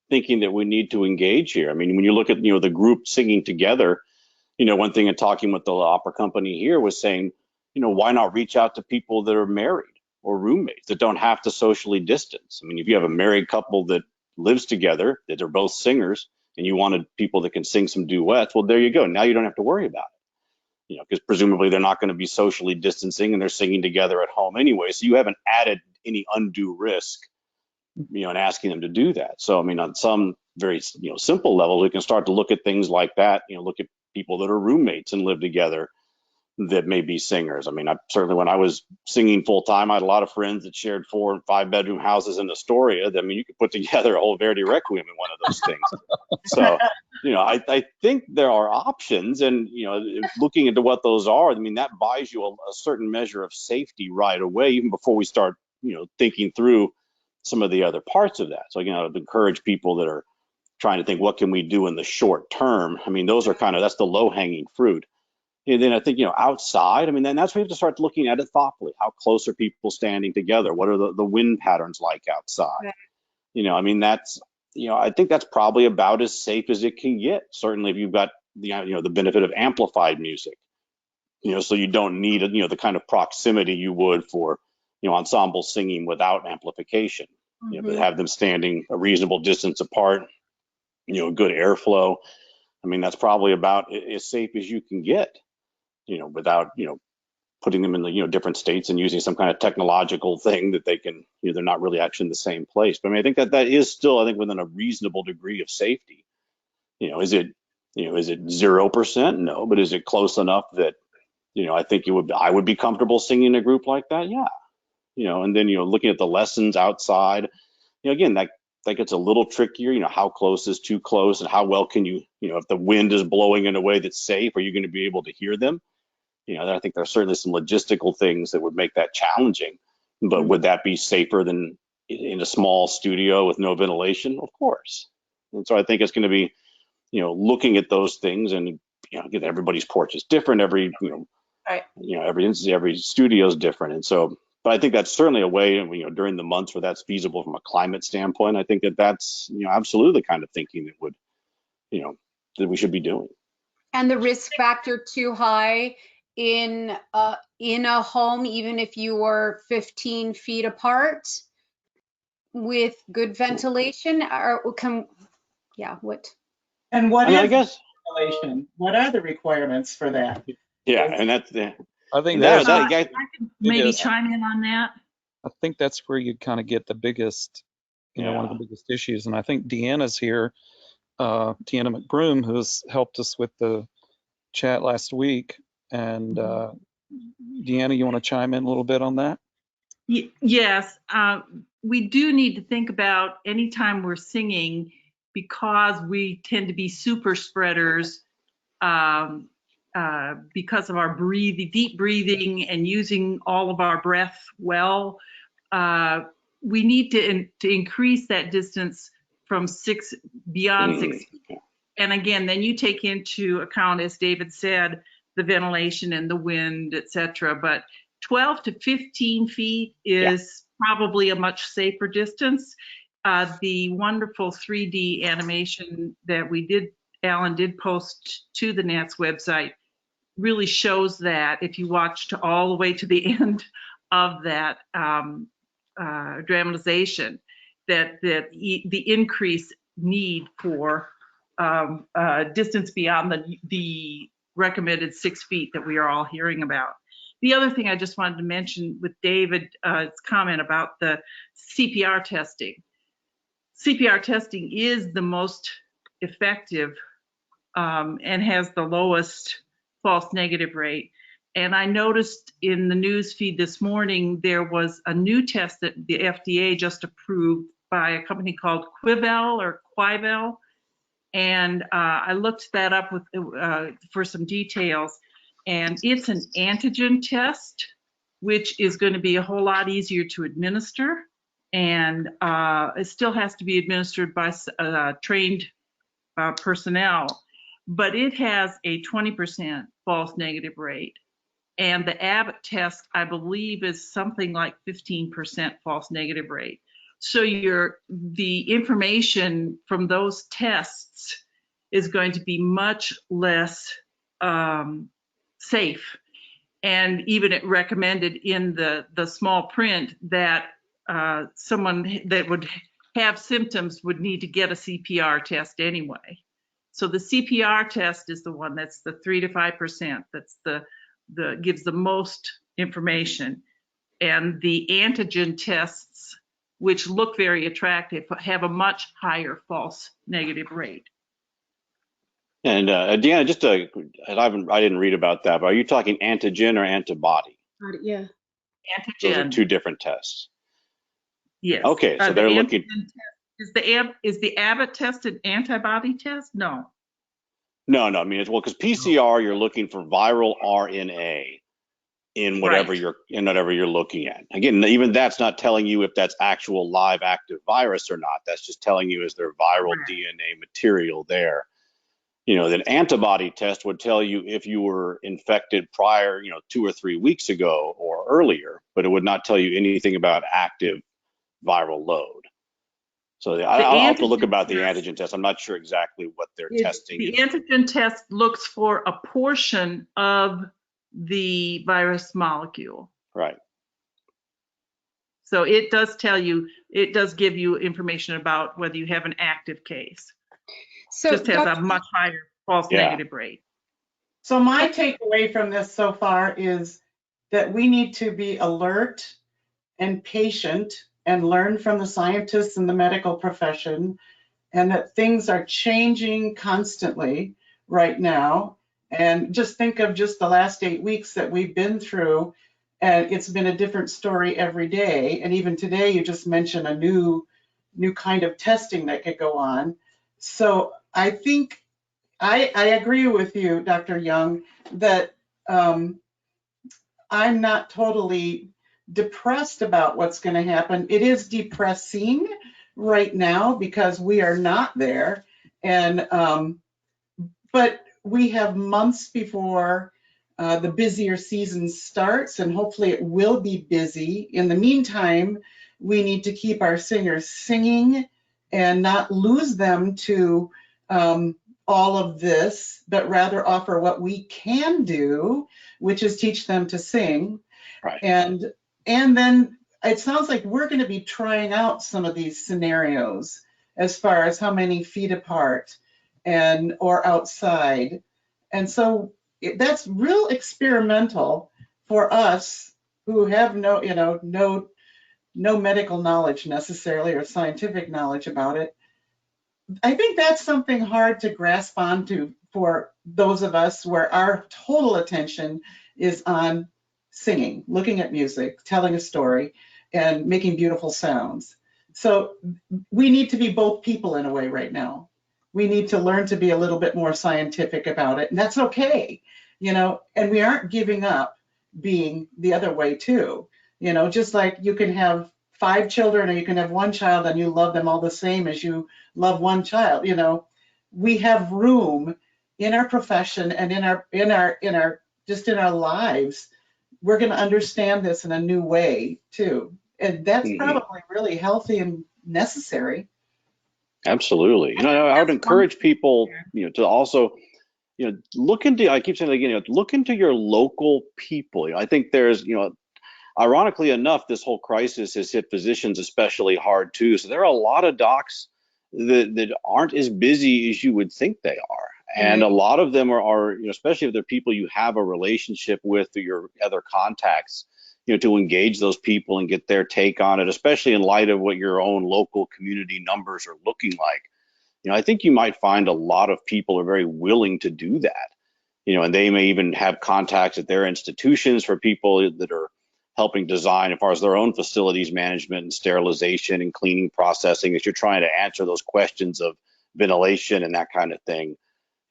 thinking that we need to engage here. I mean, when you look at, the group singing together, one thing in talking with the opera company here was saying, why not reach out to people that are married or roommates that don't have to socially distance? I mean, if you have a married couple that lives together, that they're both singers, and you wanted people that can sing some duets, well, there you go. Now you don't have to worry about it, because presumably they're not going to be socially distancing and they're singing together at home anyway. So you haven't added any undue risk, in asking them to do that. So, I mean, on some very, simple level, we can start to look at things like that, look at people that are roommates and live together that may be singers. I mean, certainly when I was singing full time, I had a lot of friends that shared 4 and 5 bedroom houses in Astoria. I mean, you could put together a whole Verdi Requiem in one of those things. So, I think there are options, and, looking into what those are, I mean, that buys you a certain measure of safety right away, even before we start, thinking through some of the other parts of that. So, again, I would encourage people that are trying to think, what can we do in the short term? I mean, those are that's the low hanging fruit. And then I think, outside, I mean, then that's where we have to start looking at it thoughtfully. How close are people standing together? What are the wind patterns like outside? Right. I mean, that's, I think that's probably about as safe as it can get. Certainly if you've got, the benefit of amplified music, so you don't need, the kind of proximity you would for, ensemble singing without amplification, but have them standing a reasonable distance apart, good airflow. I mean, that's probably about as safe as you can get. Without, putting them in the, different states and using some kind of technological thing that they can, they're not really actually in the same place. But I mean, I think that is still, I think, within a reasonable degree of safety. Is it 0%? No, but is it close enough that, I think I would be comfortable singing in a group like that? Yeah. And then, looking at the lessons outside, again, that gets a little trickier, how close is too close, and how well can you, if the wind is blowing in a way that's safe, are you going to be able to hear them? I think there's certainly some logistical things that would make that challenging, but would that be safer than in a small studio with no ventilation? Of course. And so I think it's going to be, looking at those things, and, again, everybody's porch is different. Every, Right. every studio is different. And so, but I think that's certainly a way, during the months where that's feasible from a climate standpoint, I think that's, absolutely the kind of thinking that would, that we should be doing. And the risk factor too high in a home, even if you were 15 feet apart with good ventilation, or what? And what I is guess, ventilation? What are the requirements for that? yeah, and that's the. I think That, that's, that, I could maybe biggest- chime in on that. I think that's where you kind of get the biggest, one of the biggest issues. And I think Deanna's here, Deanna McBroom, who's helped us with the chat last week. And Deanna, you want to chime in a little bit on that? Yes, we do need to think about anytime we're singing, because we tend to be super spreaders, because of our deep breathing and using all of our breath well. We need to increase that distance from beyond 6 feet. And again, then you take into account, as David said, the ventilation and the wind, etc. But 12 to 15 feet is probably a much safer distance. The wonderful 3D animation that Alan did post to the NATS website really shows that, if you watch all the way to the end of that dramatization, that the increased need for distance beyond the recommended 6 feet that we are all hearing about. The other thing I just wanted to mention with David's comment about the CPR testing. CPR testing is the most effective and has the lowest false negative rate. And I noticed in the news feed this morning, there was a new test that the FDA just approved by a company called Quivel. And I looked that up for some details. And it's an antigen test, which is going to be a whole lot easier to administer. And it still has to be administered by trained personnel. But it has a 20% false negative rate. And the Abbott test, I believe, is something like 15% false negative rate. So the information from those tests is going to be much less safe. And even it recommended in the small print that someone that would have symptoms would need to get a CPR test anyway. So the CPR test is the one that's the 3 to 5%. That's gives the most information. And the antigen tests, which look very attractive, have a much higher false negative rate. And Deanna, I didn't read about that, but are you talking antigen or antibody? Yeah. Those are Antigen. two different tests. Yes. Okay, so The they're looking. antigen test, is the Abbott test an antibody test? No. No, I mean, it's well, because PCR, you're looking for viral RNA in whatever Right. you're looking at. Again, even that's not telling you if that's actual live active virus or not. That's just telling you is there viral Correct. DNA material there. An antibody test would tell you if you were infected prior, 2 or 3 weeks ago or earlier, but it would not tell you anything about active viral load. So I'll have to look about the antigen test. I'm not sure exactly what they're testing. The antigen test looks for a portion of the virus molecule. Right. So it does give you information about whether you have an active case. So Just has a much higher false negative rate. So my takeaway from this so far is that we need to be alert and patient and learn from the scientists in the medical profession, and that things are changing constantly right now. And just think of just the last 8 weeks that we've been through, and it's been a different story every day. And even today, you just mentioned a new kind of testing that could go on. So I think I agree with you, Dr. Young, that I'm not totally depressed about what's going to happen. It is depressing right now because we are not there, and but we have months before the busier season starts, and hopefully it will be busy. In the meantime, we need to keep our singers singing and not lose them to all of this, but rather offer what we can do, which is teach them to sing. Right. And then it sounds like we're going to be trying out some of these scenarios as far as how many feet apart or outside. And so that's real experimental for us who have no medical knowledge necessarily or scientific knowledge about it. I think that's something hard to grasp onto for those of us where our total attention is on singing, looking at music, telling a story, and making beautiful sounds. So we need to be both people in a way right now. We need to learn to be a little bit more scientific about it, and that's okay, and we aren't giving up being the other way too. Just like you can have 5 children or you can have 1 child and you love them all the same as you love 1 child. We have room in our profession and in our lives. We're going to understand this in a new way too, and that's probably really healthy and necessary. Absolutely. I would encourage people, to also, look into. I keep saying again, look into your local people. I think there's, ironically enough, this whole crisis has hit physicians especially hard too. So there are a lot of docs that aren't as busy as you would think they are. And a lot of them are, especially if they're people you have a relationship with through your other contacts, to engage those people and get their take on it, especially in light of what your own local community numbers are looking like. I think you might find a lot of people are very willing to do that, and they may even have contacts at their institutions for people that are helping design as far as their own facilities management and sterilization and cleaning processing as you're trying to answer those questions of ventilation and that kind of thing.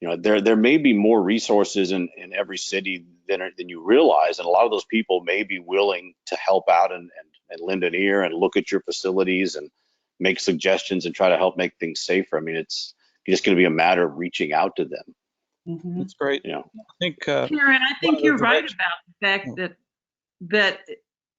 There may be more resources in every city than you realize, and a lot of those people may be willing to help out and lend an ear and look at your facilities and make suggestions and try to help make things safer. I mean, it's just going to be a matter of reaching out to them. That's great. I think Karen, I think you're right about the fact that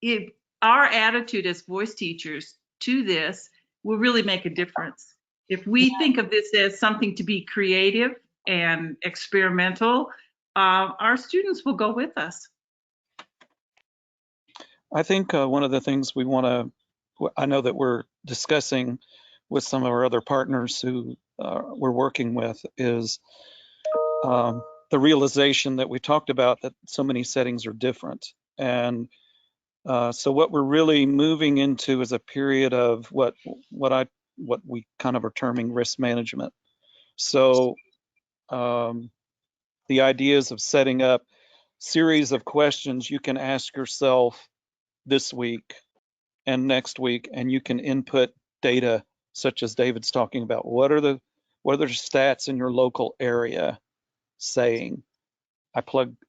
if our attitude as voice teachers to this will really make a difference. If we think of this as something to be creative and experimental, our students will go with us. I think one of the things I know that we're discussing with some of our other partners who we're working with is the realization that we talked about that so many settings are different. And so what we're really moving into is a period of what we kind of are terming risk management. So the ideas of setting up series of questions you can ask yourself this week and next week, and you can input data such as David's talking about. What are the stats in your local area saying? I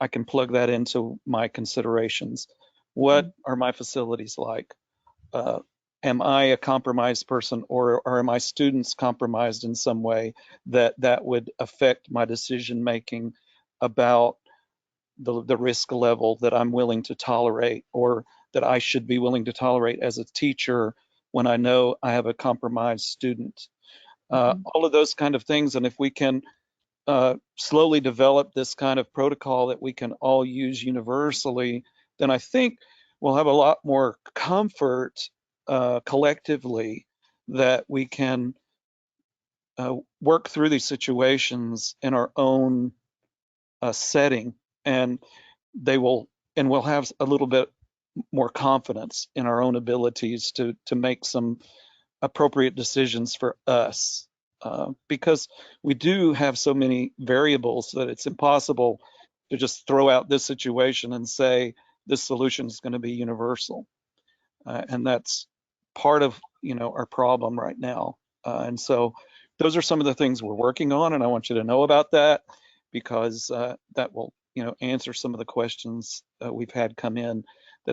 can plug that into my considerations. What are my facilities like? Am I a compromised person, or are my students compromised in some way that would affect my decision making about the risk level that I'm willing to tolerate, or that I should be willing to tolerate as a teacher when I know I have a compromised student? All of those kind of things. And if we can slowly develop this kind of protocol that we can all use universally, then I think we'll have a lot more comfort collectively that we can work through these situations in our own setting, and we'll have a little bit more confidence in our own abilities to make some appropriate decisions for us, because we do have so many variables that it's impossible to just throw out this situation and say this solution is going to be universal, and that's part of our problem right now. And so those are some of the things we're working on, and I want you to know about that, because that will answer some of the questions we've had come in.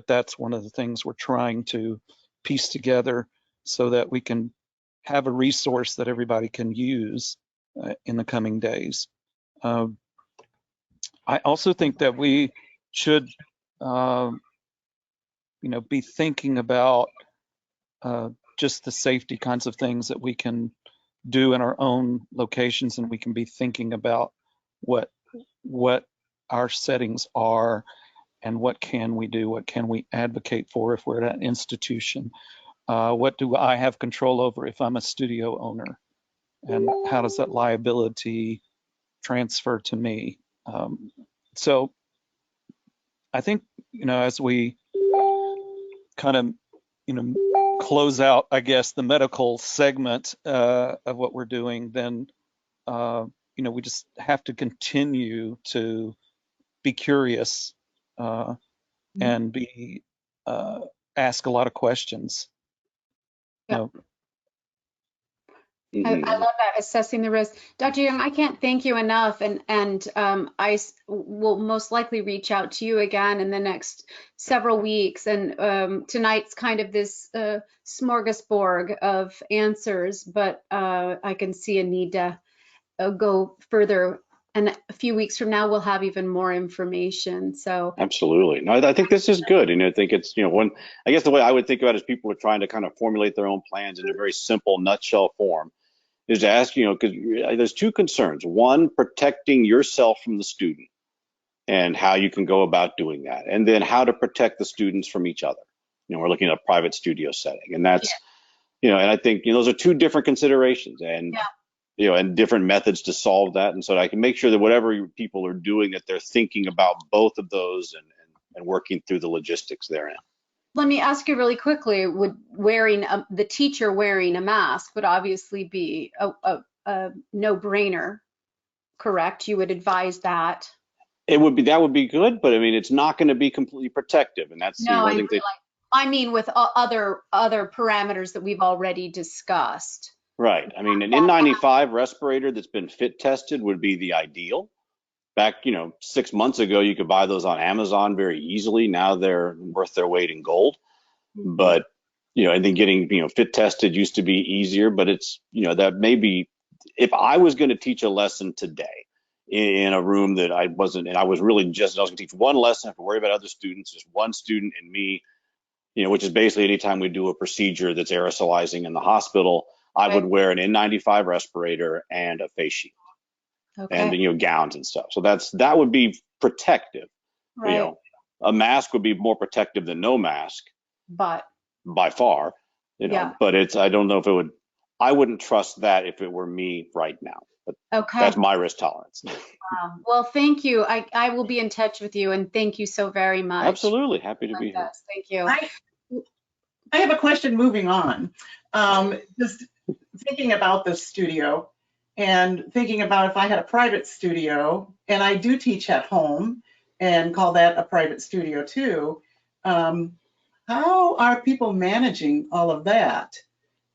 That's one of the things we're trying to piece together so that we can have a resource that everybody can use in the coming days. I also think that we should be thinking about just the safety kinds of things that we can do in our own locations, and we can be thinking about what our settings are and what can we do, what can we advocate for if we're at an institution. What do I have control over if I'm a studio owner, and how does that liability transfer to me? So I think, as we kind of, close out, I guess, the medical segment of what we're doing, then, we just have to continue to be curious and be ask a lot of questions. Yep. I love that, assessing the risk. Dr. Young, I can't thank you enough, and I will most likely reach out to you again in the next several weeks. And tonight's kind of this smorgasbord of answers, but I can see a need to go further. And a few weeks from now, we'll have even more information. So absolutely. No, I think this is good. And I think it's, I guess the way I would think about it is people are trying to kind of formulate their own plans in a very simple nutshell form, is to ask, because there's two concerns. One, protecting yourself from the student and how you can go about doing that. And then how to protect the students from each other. We're looking at a private studio setting, and that's, and I think, those are two different considerations, and, and different methods to solve that. And so I can make sure that whatever people are doing, that they're thinking about both of those and working through the logistics therein. Let me ask you really quickly, would the teacher wearing a mask would obviously be a no-brainer, correct? You would advise that? That would be good, but I mean, it's not going to be completely protective, and that's I mean with other parameters that we've already discussed. Right. I mean, an N95 respirator that's been fit tested would be the ideal. Back, 6 months ago, you could buy those on Amazon very easily. Now they're worth their weight in gold. But, and then getting, fit tested used to be easier, but it's, that maybe if I was going to teach a lesson today in a room that I wasn't, and I was going to teach one lesson, I have to worry about other students, just one student and me, which is basically anytime we do a procedure that's aerosolizing in the hospital, I would wear an N95 respirator and a face shield. Okay. And gowns and stuff. So that would be protective. Right. A mask would be more protective than no mask, but by far. But I don't know if I wouldn't trust that if it were me right now. But that's my risk tolerance. Well, thank you. I will be in touch with you, and thank you so very much. Absolutely, happy to be here. Thank you. I have a question moving on. Just thinking about the studio and thinking about if I had a private studio, and I do teach at home and call that a private studio too, how are people managing all of that?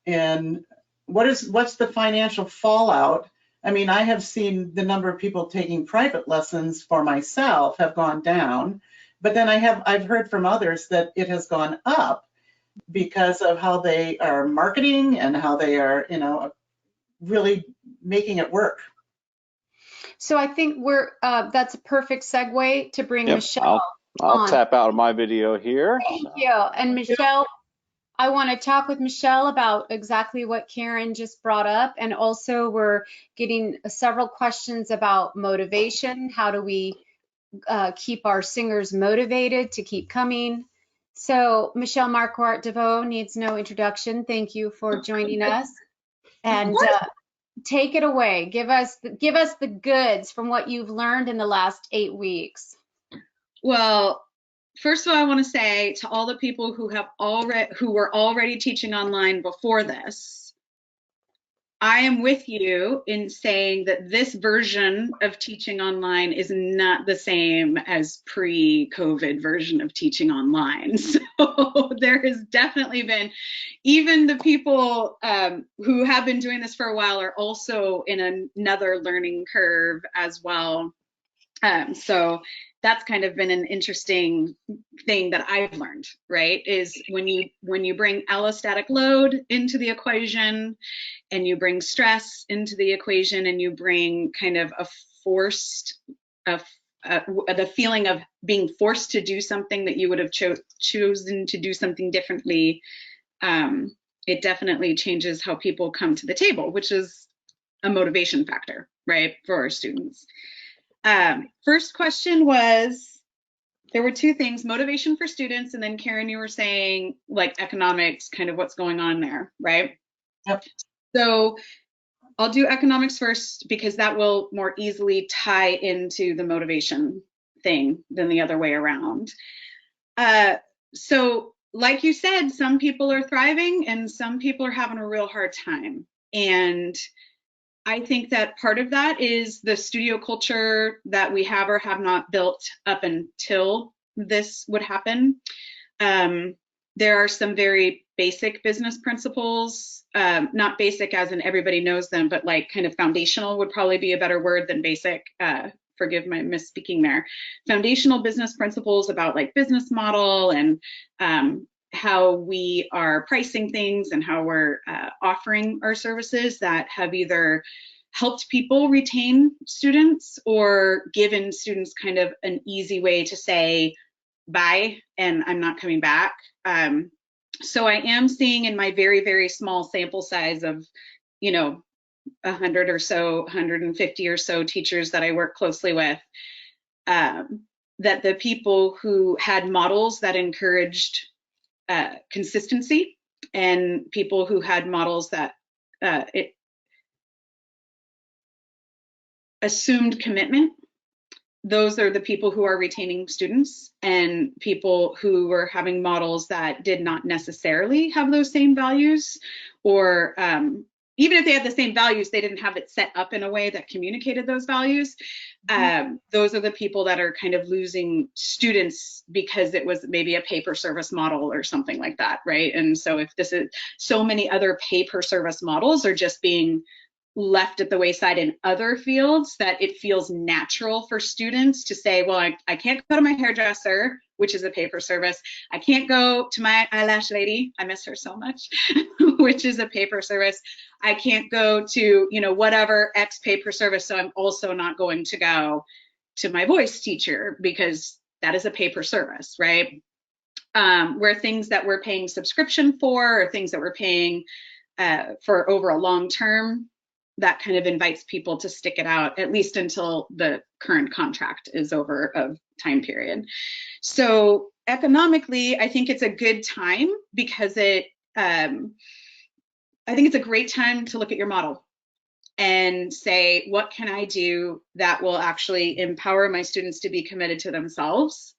And what's the financial fallout? I mean, I have seen the number of people taking private lessons for myself have gone down, but then I've heard from others that it has gone up because of how they are marketing and how they are, really making it work. So I think that's a perfect segue to bring Yep, Michelle I'll on. tap out of my video here. Thank you. And Michelle, I want to talk with Michelle about exactly what Karen just brought up. And also we're getting several questions about motivation. How do we keep our singers motivated to keep coming? So Michelle Markwart Deveaux needs no introduction. Thank you for joining us. And take it away. Give us the goods from what you've learned in the last 8 weeks. Well, first of all, I want to say to all the people who were already teaching online before this, I am with you in saying that this version of teaching online is not the same as pre-COVID version of teaching online. So there has definitely been, even the people who have been doing this for a while are also in another learning curve as well. So that's kind of been an interesting thing that I've learned, right? Is when you bring allostatic load into the equation, and you bring stress into the equation, and you bring kind of a forced, the feeling of being forced to do something that you would have chosen to do something differently, it definitely changes how people come to the table, which is a motivation factor, right, for our students. First question was, there were two things, motivation for students, and then Karen, you were saying like economics, kind of what's going on there, right? Yep. So I'll do economics first because that will more easily tie into the motivation thing than the other way around. So like you said, some people are thriving and some people are having a real hard time. And I think that part of that is the studio culture that we have or have not built up until this would happen. There are some very basic business principles, not basic as in everybody knows them, but like kind of foundational would probably be a better word than basic. Forgive my misspeaking there. Foundational business principles about like business model and how we are pricing things and how we're offering our services that have either helped people retain students or given students kind of an easy way to say bye and I'm not coming back. So I am seeing in my very, very small sample size of, 100 or so, 150 or so teachers that I work closely with, that the people who had models that encouraged consistency and people who had models that assumed commitment, those are the people who are retaining students, and people who were having models that did not necessarily have those same values, or even if they had the same values, they didn't have it set up in a way that communicated those values. Those are the people that are kind of losing students because it was maybe a pay-per-service model or something like that, right? And so if this is, so many other pay-per-service models are just being left at the wayside in other fields that it feels natural for students to say, well, I can't go to my hairdresser, which is a pay-per-service. I can't go to my eyelash lady, I miss her so much, which is a pay-per-service. I can't go to, whatever X pay-per-service, so I'm also not going to go to my voice teacher because that is a pay-per-service, right? Where things that we're paying subscription for or things that we're paying for over a long term, that kind of invites people to stick it out, at least until the current contract is over of time period. So economically, I think it's a good time because I think it's a great time to look at your model and say, what can I do that will actually empower my students to be committed to themselves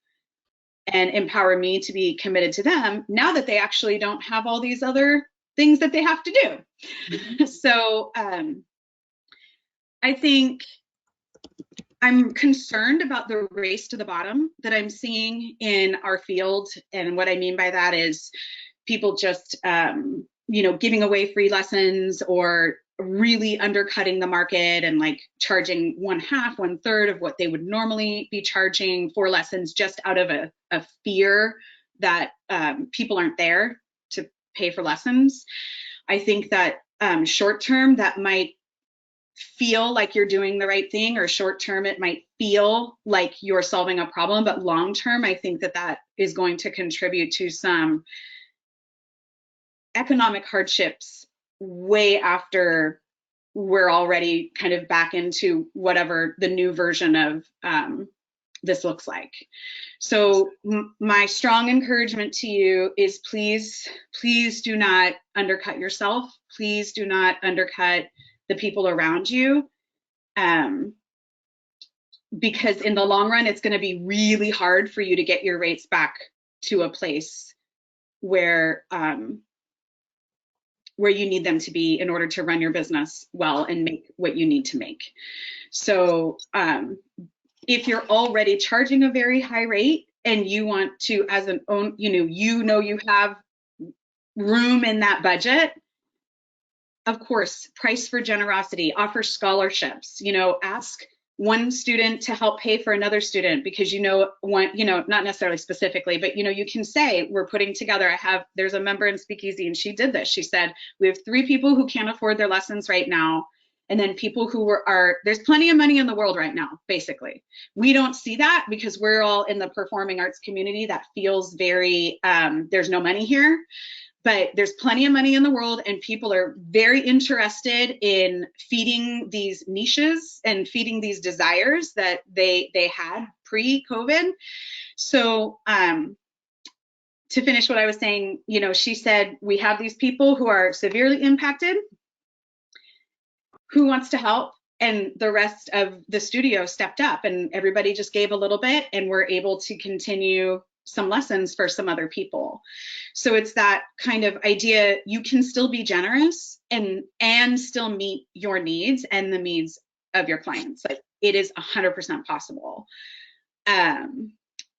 and empower me to be committed to them now that they actually don't have all these other things that they have to do. So I think I'm concerned about the race to the bottom that I'm seeing in our field. And what I mean by that is people just, giving away free lessons or really undercutting the market and like charging 1/2, 1/3 of what they would normally be charging for lessons just out of a fear that people aren't there to pay for lessons. I think that short term that might feel like you're doing the right thing, or short term it might feel like you're solving a problem, but long term I think that is going to contribute to some economic hardships way after we're already kind of back into whatever the new version of this looks like. So my strong encouragement to you is please do not undercut yourself. Please do not undercut the people around you, because in the long run, it's going to be really hard for you to get your rates back to a place where you need them to be in order to run your business well and make what you need to make. So if you're already charging a very high rate and you want to, as an own, you have room in that budget, of course, price for generosity, offer scholarships, ask one student to help pay for another student because not necessarily specifically, but you can say we're putting together, there's a member in Speakeasy and she did this. She said, we have 3 people who can't afford their lessons right now. And then people who there's plenty of money in the world right now, basically. We don't see that because we're all in the performing arts community that feels very, there's no money here. But there's plenty of money in the world and people are very interested in feeding these niches and feeding these desires that they had pre-COVID. So to finish what I was saying, she said, we have these people who are severely impacted. Who wants to help? And the rest of the studio stepped up and everybody just gave a little bit and we're able to continue some lessons for some other people. So it's that kind of idea, you can still be generous and still meet your needs and the needs of your clients. Like it is 100% possible.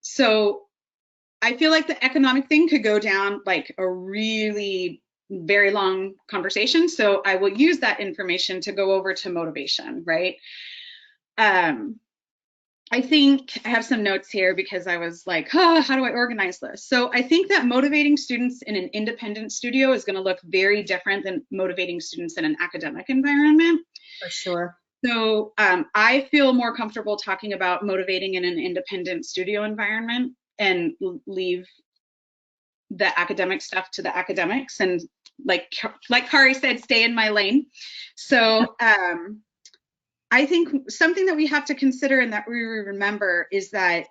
So I feel like the economic thing could go down like a really very long conversation. So I will use that information to go over to motivation, right? I think I have some notes here because I was like, how do I organize this? So I think that motivating students in an independent studio is going to look very different than motivating students in an academic environment. For sure. So I feel more comfortable talking about motivating in an independent studio environment and leave the academic stuff to the academics and like Kari said, stay in my lane. So I think something that we have to consider and that we remember is that,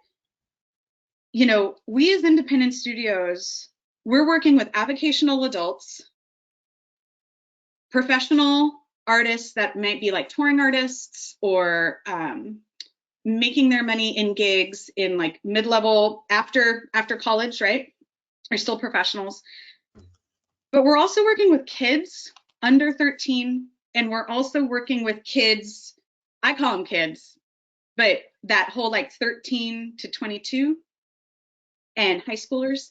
we as independent studios, we're working with avocational adults, professional artists that might be like touring artists or making their money in gigs in like mid-level after college, right? They're still professionals. But we're also working with kids under 13, and we're also working with kids, I call them kids, but that whole like 13 to 22 and high schoolers.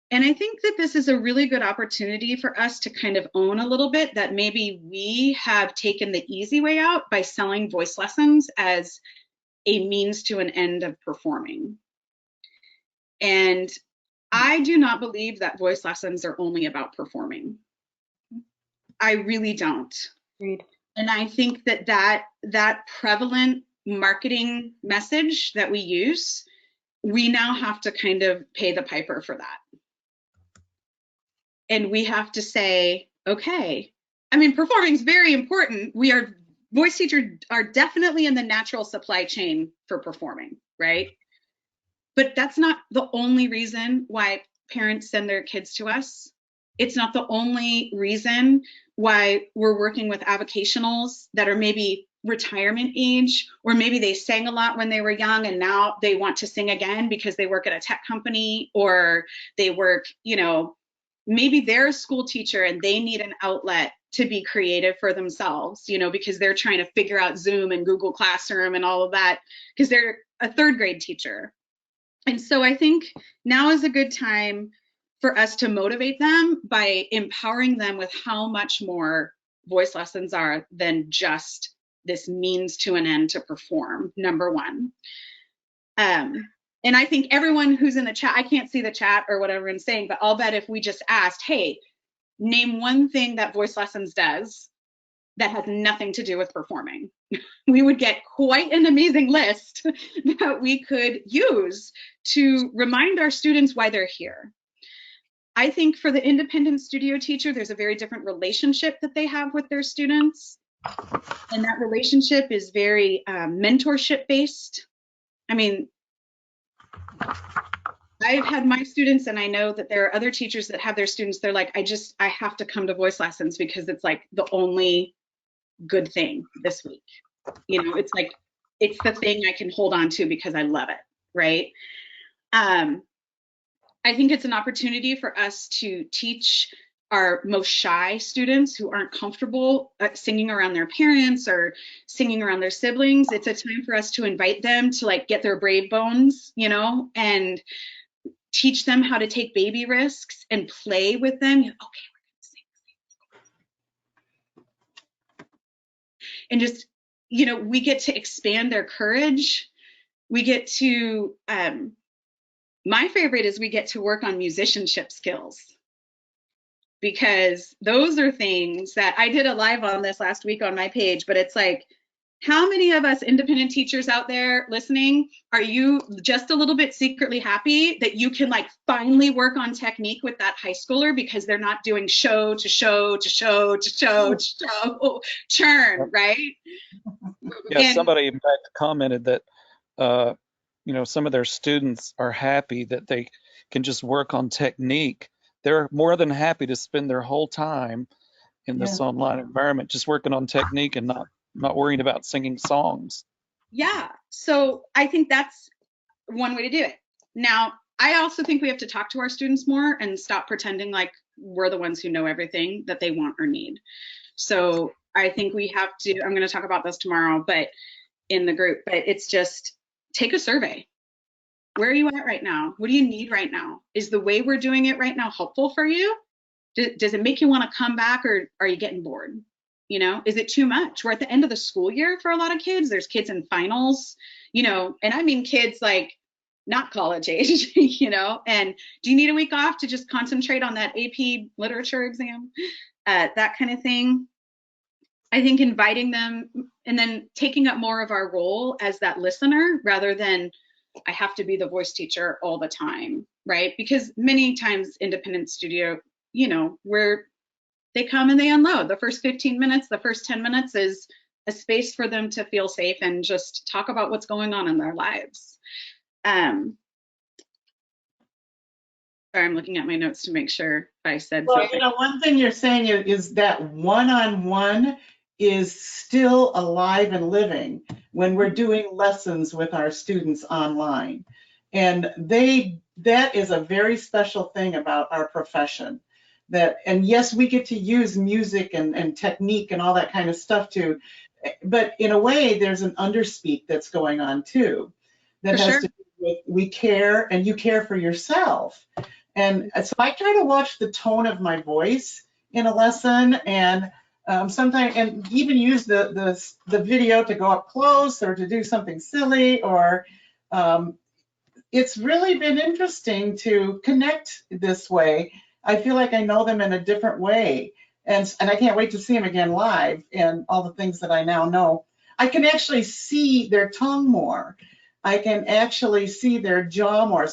And I think that this is a really good opportunity for us to kind of own a little bit that maybe we have taken the easy way out by selling voice lessons as a means to an end of performing. And I do not believe that voice lessons are only about performing. I really don't. Agreed. And I think that prevalent marketing message that we use, we now have to kind of pay the piper for that. And we have to say, okay, I mean, performing is very important. Voice teachers are definitely in the natural supply chain for performing, right? But that's not the only reason why parents send their kids to us. It's not the only reason why we're working with avocationals that are maybe retirement age, or maybe they sang a lot when they were young and now they want to sing again because they work at a tech company, or they work, maybe they're a school teacher and they need an outlet to be creative for themselves, you know, because they're trying to figure out Zoom and Google Classroom and all of that, because they're a 3rd grade teacher. And so I think now is a good time for us to motivate them by empowering them with how much more voice lessons are than just this means to an end to perform, number one. And I think everyone who's in the chat, I can't see the chat or what everyone's saying, but I'll bet if we just asked, hey, name one thing that voice lessons does that has nothing to do with performing, we would get quite an amazing list that we could use to remind our students why they're here. I think for the independent studio teacher, there's a very different relationship that they have with their students. And that relationship is very mentorship based. I mean, I've had my students, and I know that there are other teachers that have their students, they're like, I have to come to voice lessons because it's like the only good thing this week. You know, it's like, it's the thing I can hold on to because I love it, right? I think it's an opportunity for us to teach our most shy students who aren't comfortable singing around their parents or singing around their siblings. It's a time for us to invite them to like get their brave bones, you know, and teach them how to take baby risks and play with them. Okay, we're gonna sing. And just, you know, we get to expand their courage. We get to, my favorite is we get to work on musicianship skills, because those are things that I did a live on this last week on my page, but it's like, how many of us independent teachers out there listening, are you just a little bit secretly happy that you can like finally work on technique with that high schooler because they're not doing show to show to show to show to show churn, right? Yeah, And somebody in fact commented that you know, some of their students are happy that they can just work on technique. They're more than happy to spend their whole time in this online environment just working on technique and not worrying about singing songs. yeah, so I think that's one way to do it. Now, I also think we have to talk to our students more and stop pretending like we're the ones who know everything that they want or need. So I think we have to, I'm going to talk about this tomorrow, but in the group, but it's just take a survey. Where are you at right now? What do you need right now? Is the way we're doing it right now helpful for you? Does it make you want to come back, or are you getting bored? You know, is it too much? We're at the end of the school year for a lot of kids. There's kids in finals, you know, and I mean kids like not college age, you know, and do you need a week off to just concentrate on that AP literature exam? That kind of thing. I think inviting them and then taking up more of our role as that listener rather than I have to be the voice teacher all the time, right? Because many times independent studio, you know, where they come and they unload. The first 15 minutes, the first 10 minutes is a space for them to feel safe and just talk about what's going on in their lives. Sorry, I'm looking at my notes to make sure I said Well, something. you know, one thing you're saying is that one-on-one is still alive and living when we're doing lessons with our students online. And that is a very special thing about our profession. And yes, we get to use music and technique and all that kind of stuff too, but in a way, there's an underspeak that's going on too. That has to do with we care and you care for yourself. And so I try to watch the tone of my voice in a lesson, and sometimes, and even use the video to go up close or to do something silly, or it's really been interesting to connect this way. I feel like I know them in a different way, and I can't wait to see them again live and all the things that I now know. I can actually see their tongue more. I can actually see their jaw more,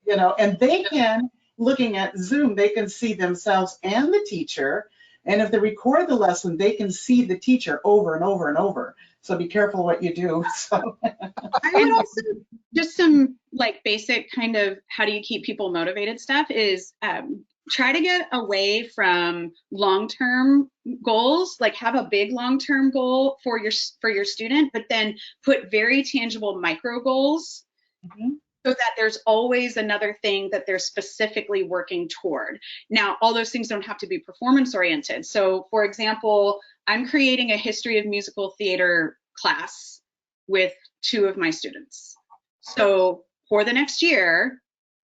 you know, and they can, looking at Zoom, they can see themselves and the teacher. And if they record the lesson, they can see the teacher over and over and over. So be careful what you do. So. I would also, just some like basic kind of how do you keep people motivated stuff is try to get away from long-term goals, like have a big long-term goal for your student, but then put very tangible micro goals so that there's always another thing that they're specifically working toward. Now, all those things don't have to be performance oriented. So for example, I'm creating a history of musical theater class with 2 of my students. So for the next year,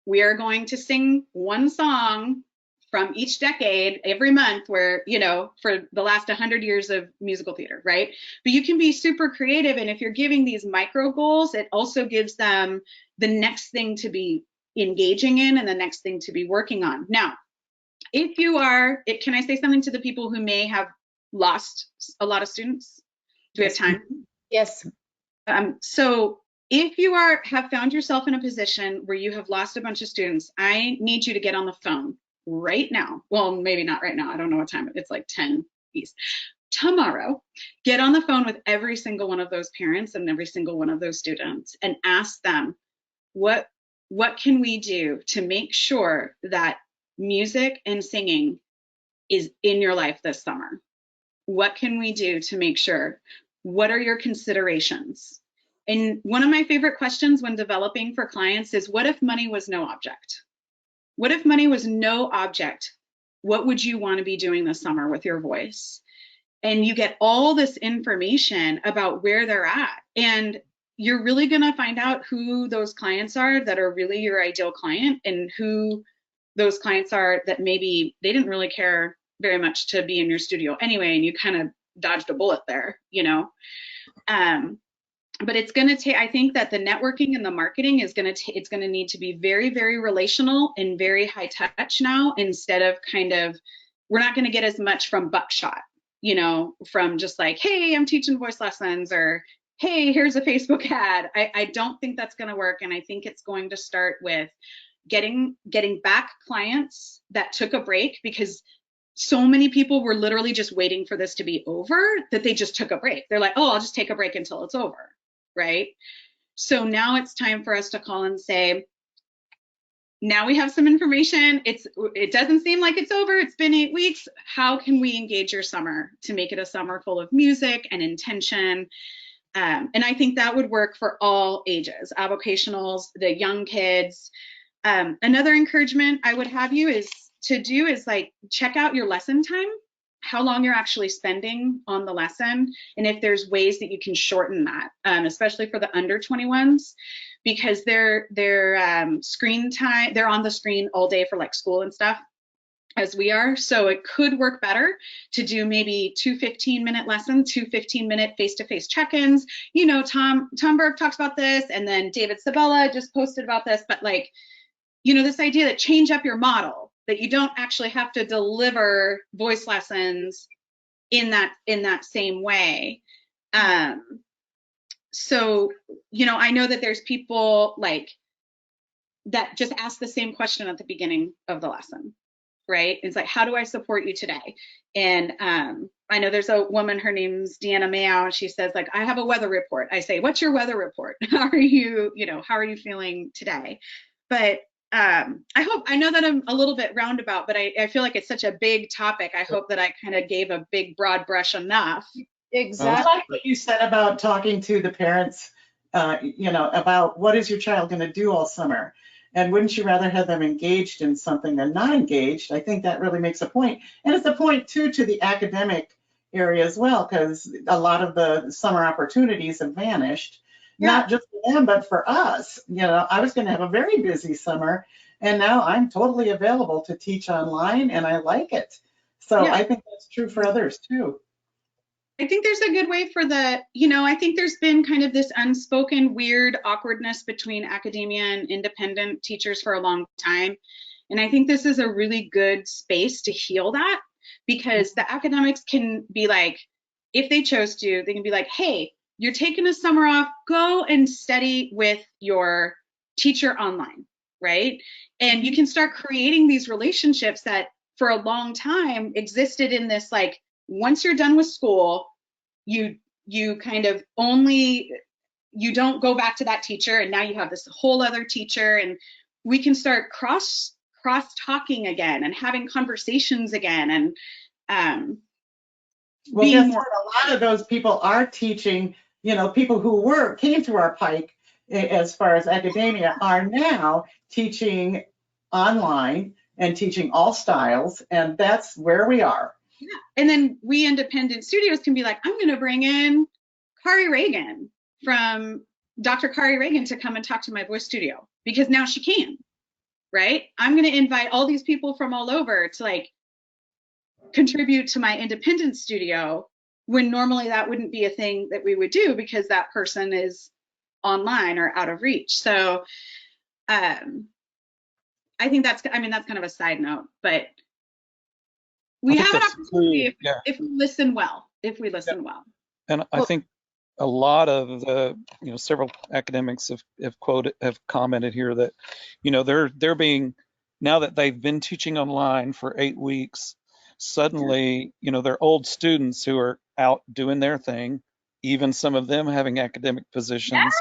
we are going to sing one song from each decade every month, where, you know, for the last 100 years of musical theater, right? But you can be super creative. And if you're giving these micro goals, it also gives them the next thing to be engaging in and the next thing to be working on. Now, if you are, can I say something to the people who may have lost a lot of students? Do we have time? Yes. So if you have found yourself in a position where you have lost a bunch of students, I need you to get on the phone right now. Well, maybe not right now. I don't know what time. It's like 10 East. Tomorrow, get on the phone with every single one of those parents and every single one of those students and ask them, what can we do to make sure that music and singing is in your life this summer? What can we do to make sure? What are your considerations? And one of my favorite questions when developing for clients is, what if money was no object? What if money was no object? What would you want to be doing this summer with your voice? And you get all this information about where they're at. And you're really going to find out who those clients are that are really your ideal client, and who those clients are that maybe they didn't really care very much to be in your studio anyway, and you kind of dodged a bullet there, you know. But it's going to take, I think that the networking and the marketing is going to, it's going to need to be very, very relational and very high touch now, instead of kind of, we're not going to get as much from buckshot, you know, from just like, hey, I'm teaching voice lessons, or hey, here's a Facebook ad. I don't think that's going to work. And I think it's going to start with getting back clients that took a break, because so many people were literally just waiting for this to be over that they just took a break. They're like, oh, I'll just take a break until it's over. Right? So now it's time for us to call and say, now we have some information. It doesn't seem like it's over. It's been 8 weeks. How can we engage your summer to make it a summer full of music and intention? And I think that would work for all ages, avocationals, the young kids. Another encouragement I would have you is like, check out your lesson time, how long you're actually spending on the lesson, and if there's ways that you can shorten that, especially for the under 21s, because their screen time, they're on the screen all day for like school and stuff, as we are. So it could work better to do maybe 2 15-minute lessons, 2 15-minute face-to-face check-ins. You know, Tom Berg talks about this, and then David Sabella just posted about this, but like, you know, this idea that change up your model, that you don't actually have to deliver voice lessons in that same way. So, you know, I know that there's people like that just ask the same question at the beginning of the lesson, right? It's like, how do I support you today? And I know there's a woman, her name's Deanna Mayow. She says, like, I have a weather report. I say, what's your weather report? How are you feeling today? But I know that I'm a little bit roundabout, but I feel like it's such a big topic. I hope that I kind of gave a big, broad brush enough. Exactly. I like what you said about talking to the parents, you know, about what is your child going to do all summer? And wouldn't you rather have them engaged in something than not engaged? I think that really makes a point. And it's a point, too, to the academic area as well, because a lot of the summer opportunities have vanished. Yeah. Not just for them, but for us. You know, I was going to have a very busy summer, and now I'm totally available to teach online, and I like it. So yeah. I think that's true for others, too. I think there's a good way for I think there's been kind of this unspoken weird awkwardness between academia and independent teachers for a long time. And I think this is a really good space to heal that, because the academics can be like, if they chose to, they can be like, hey, you're taking a summer off, go and study with your teacher online, right? And you can start creating these relationships that for a long time existed in this, like, once you're done with school, you kind of you don't go back to that teacher, and now you have this whole other teacher, and we can start cross talking again and having conversations again, and well, guess what? A lot of those people are teaching, you know, people who came through our pike, as far as academia are now teaching online and teaching all styles, and that's where we are. Yeah. And then we independent studios can be like, I'm going to bring in Kari Ragan from Dr. Kari Ragan to come and talk to my voice studio because now she can, right? I'm going to invite all these people from all over to like contribute to my independent studio when normally that wouldn't be a thing that we would do because that person is online or out of reach. So I think that's kind of a side note, but we have an opportunity if we listen well, well. And I think a lot of the, several academics have commented here that, they're being, now that they've been teaching online for 8 weeks, suddenly, they're old students who are out doing their thing, even some of them having academic positions,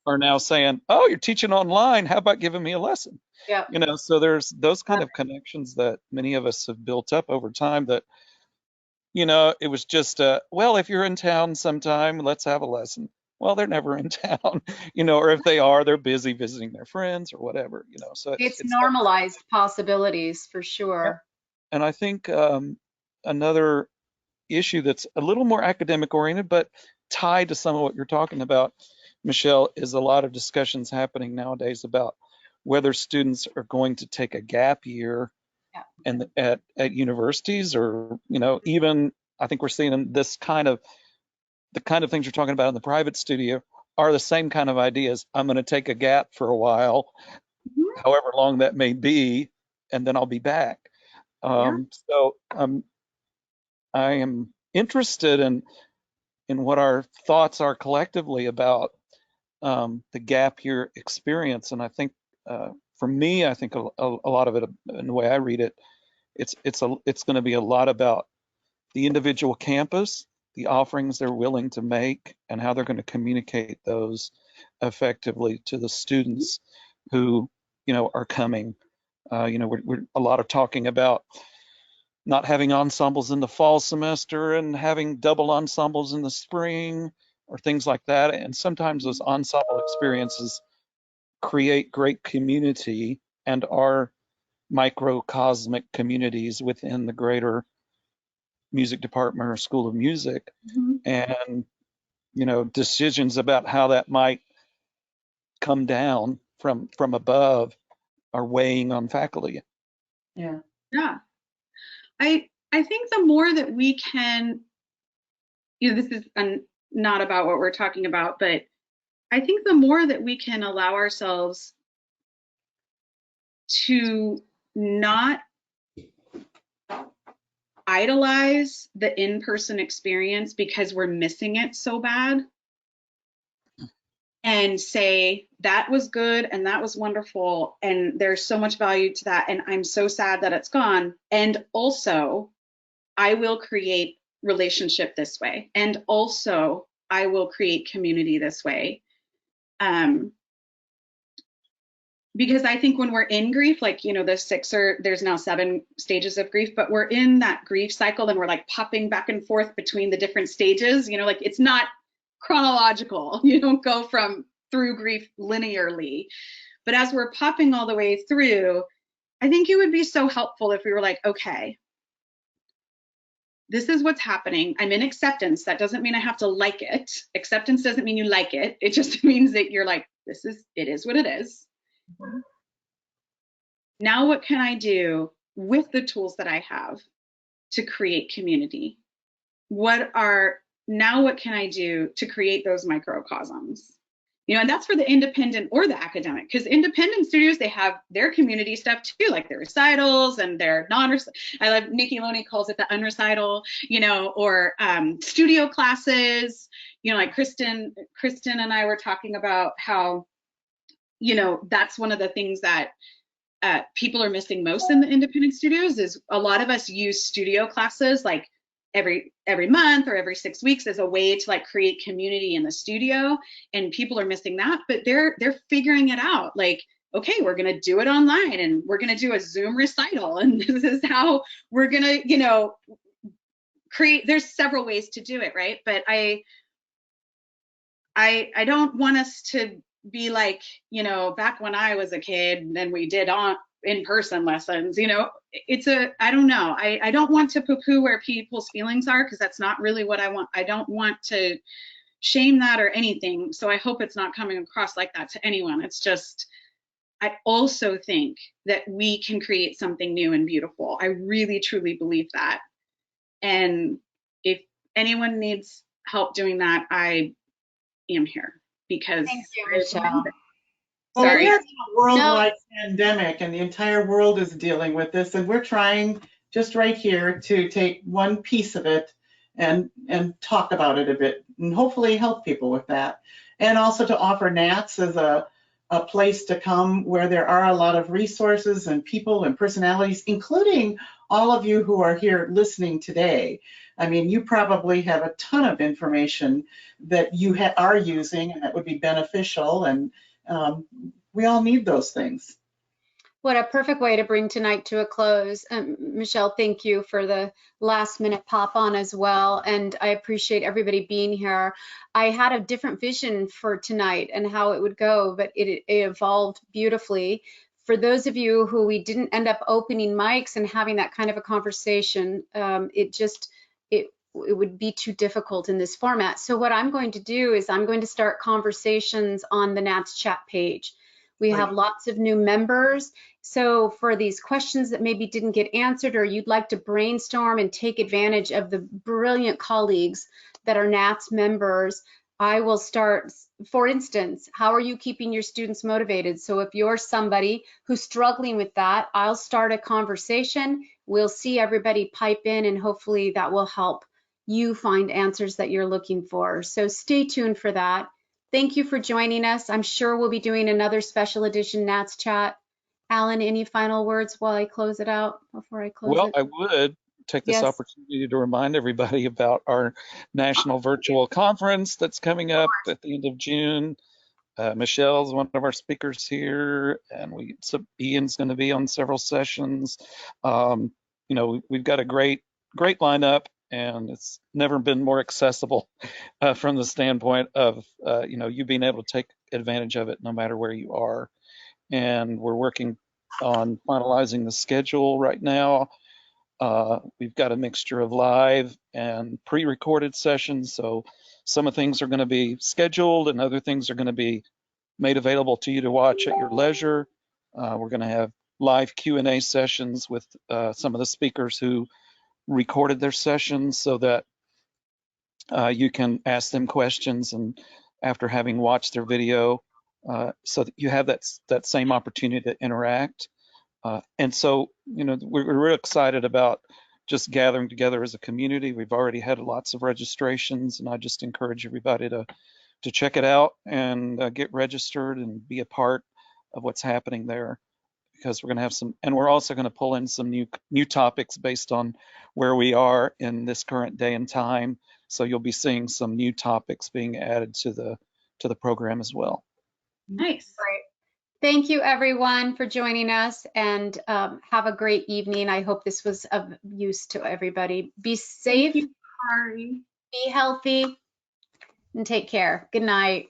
are now saying, oh, you're teaching online, how about giving me a lesson? Yeah. So there's those kind of connections that many of us have built up over time that, it was just, well, if you're in town sometime, let's have a lesson. Well, they're never in town, or if they are, they're busy visiting their friends or whatever, so it's normalized possibilities for sure. Yeah. And I think another issue that's a little more academic oriented, but tied to some of what you're talking about, Michelle, is a lot of discussions happening nowadays about whether students are going to take a gap year and at universities, or even I think we're seeing this the kind of things you're talking about in the private studio are the same kind of ideas. I'm going to take a gap for a while, however long that may be, and then I'll be back. So I am interested in what our thoughts are collectively about the gap year experience, and I think for me, I think a lot of it, in the way I read it, it's going to be a lot about the individual campus, the offerings they're willing to make, and how they're going to communicate those effectively to the students who are coming. We're a lot of talking about not having ensembles in the fall semester and having double ensembles in the spring or things like that. And sometimes those ensemble experiences create great community and are microcosmic communities within the greater music department or school of music. And, decisions about how that might come down from above are weighing on faculty. Yeah. I think the more that we can, this is not about what we're talking about, but I think the more that we can allow ourselves to not idolize the in-person experience because we're missing it so bad, and say that was good and that was wonderful and there's so much value to that and I'm so sad that it's gone, and also I will create relationship this way, and also I will create community this way. Because I think when we're in grief, like, there's now 7 stages of grief, but we're in that grief cycle and we're like popping back and forth between the different stages, like it's not chronological. You don't go through grief linearly. But as we're popping all the way through, I think it would be so helpful if we were like, okay, this is what's happening. I'm in acceptance. That doesn't mean I have to like it. Acceptance doesn't mean you like it. It just means that you're like, it is what it is. Now what can I do with the tools that I have to create community? What can I do to create those microcosms? And that's for the independent or the academic, because independent studios, they have their community stuff too, like their recitals and their I love Nikki Loney calls it the unrecital, or studio classes, like Kristen and I were talking about how, that's one of the things that people are missing most in the independent studios is a lot of us use studio classes like every month or every 6 weeks as a way to like create community in the studio, and people are missing that, but they're figuring it out. Like, okay, we're going to do it online and we're going to do a Zoom recital, and this is how we're going to, create. There's several ways to do it, right? But I don't want us to be like, you know, back when I was a kid and we did in-person lessons, you know, I don't know. I don't want to poo-poo where people's feelings are, because that's not really what I want. I don't want to shame that or anything. So I hope it's not coming across like that to anyone. It's just, I also think that we can create something new and beautiful. I really, truly believe that. And if anyone needs help doing that, I am here, because Thank you, Michelle. Well, sorry. we're in a worldwide pandemic, and the entire world is dealing with this, and we're trying just right here to take one piece of it and talk about it a bit, and hopefully help people with that. And also to offer NATS as a place to come where there are a lot of resources and people and personalities, including all of you who are here listening today. I mean, you probably have a ton of information that you are using and that would be beneficial, and we all need those things. What a perfect way to bring tonight to a close. Michelle, thank you for the last minute pop on as well. And I appreciate everybody being here. I had a different vision for tonight and how it would go, but it evolved beautifully. For those of you who we didn't end up opening mics and having that kind of a conversation, it would be too difficult in this format. So what I'm going to do is I'm going to start conversations on the NATS chat page. We have lots of new members. So for these questions that maybe didn't get answered, or you'd like to brainstorm and take advantage of the brilliant colleagues that are NATS members, I will start, for instance, how are you keeping your students motivated? So if you're somebody who's struggling with that, I'll start a conversation. We'll see everybody pipe in, and hopefully that will help you find answers that you're looking for. So stay tuned for that. Thank you for joining us. I'm sure we'll be doing another special edition NATS chat. Alan, any final words while I close it out, before I close Well, it? I would take this opportunity to remind everybody about our national virtual conference that's coming up at the end of June. Michelle's one of our speakers here, and Ian's going to be on several sessions. You know, we've got a great lineup, and it's never been more accessible from the standpoint of you know, you being able to take advantage of it no matter where you are. And we're working on finalizing the schedule right now. We've got a mixture of live and pre-recorded sessions, so some of things are going to be scheduled and other things are going to be made available to you to watch at your leisure. We're going to have live Q&A sessions with some of the speakers who recorded their sessions, so that you can ask them questions, and after having watched their video, so that you have that same opportunity to interact. And so, you know, we're real excited about just gathering together as a community. We've already had lots of registrations, and I just encourage everybody to check it out and get registered and be a part of what's happening there, because we're going to have some, and we're also going to pull in some new topics based on where we are in this current day and time. So you'll be seeing some new topics being added to the program as well. Nice. Great. Thank you, everyone, for joining us, and have a great evening. I hope this was of use to everybody. Be safe, Thank you, Kari. be healthy, and take care. Good night.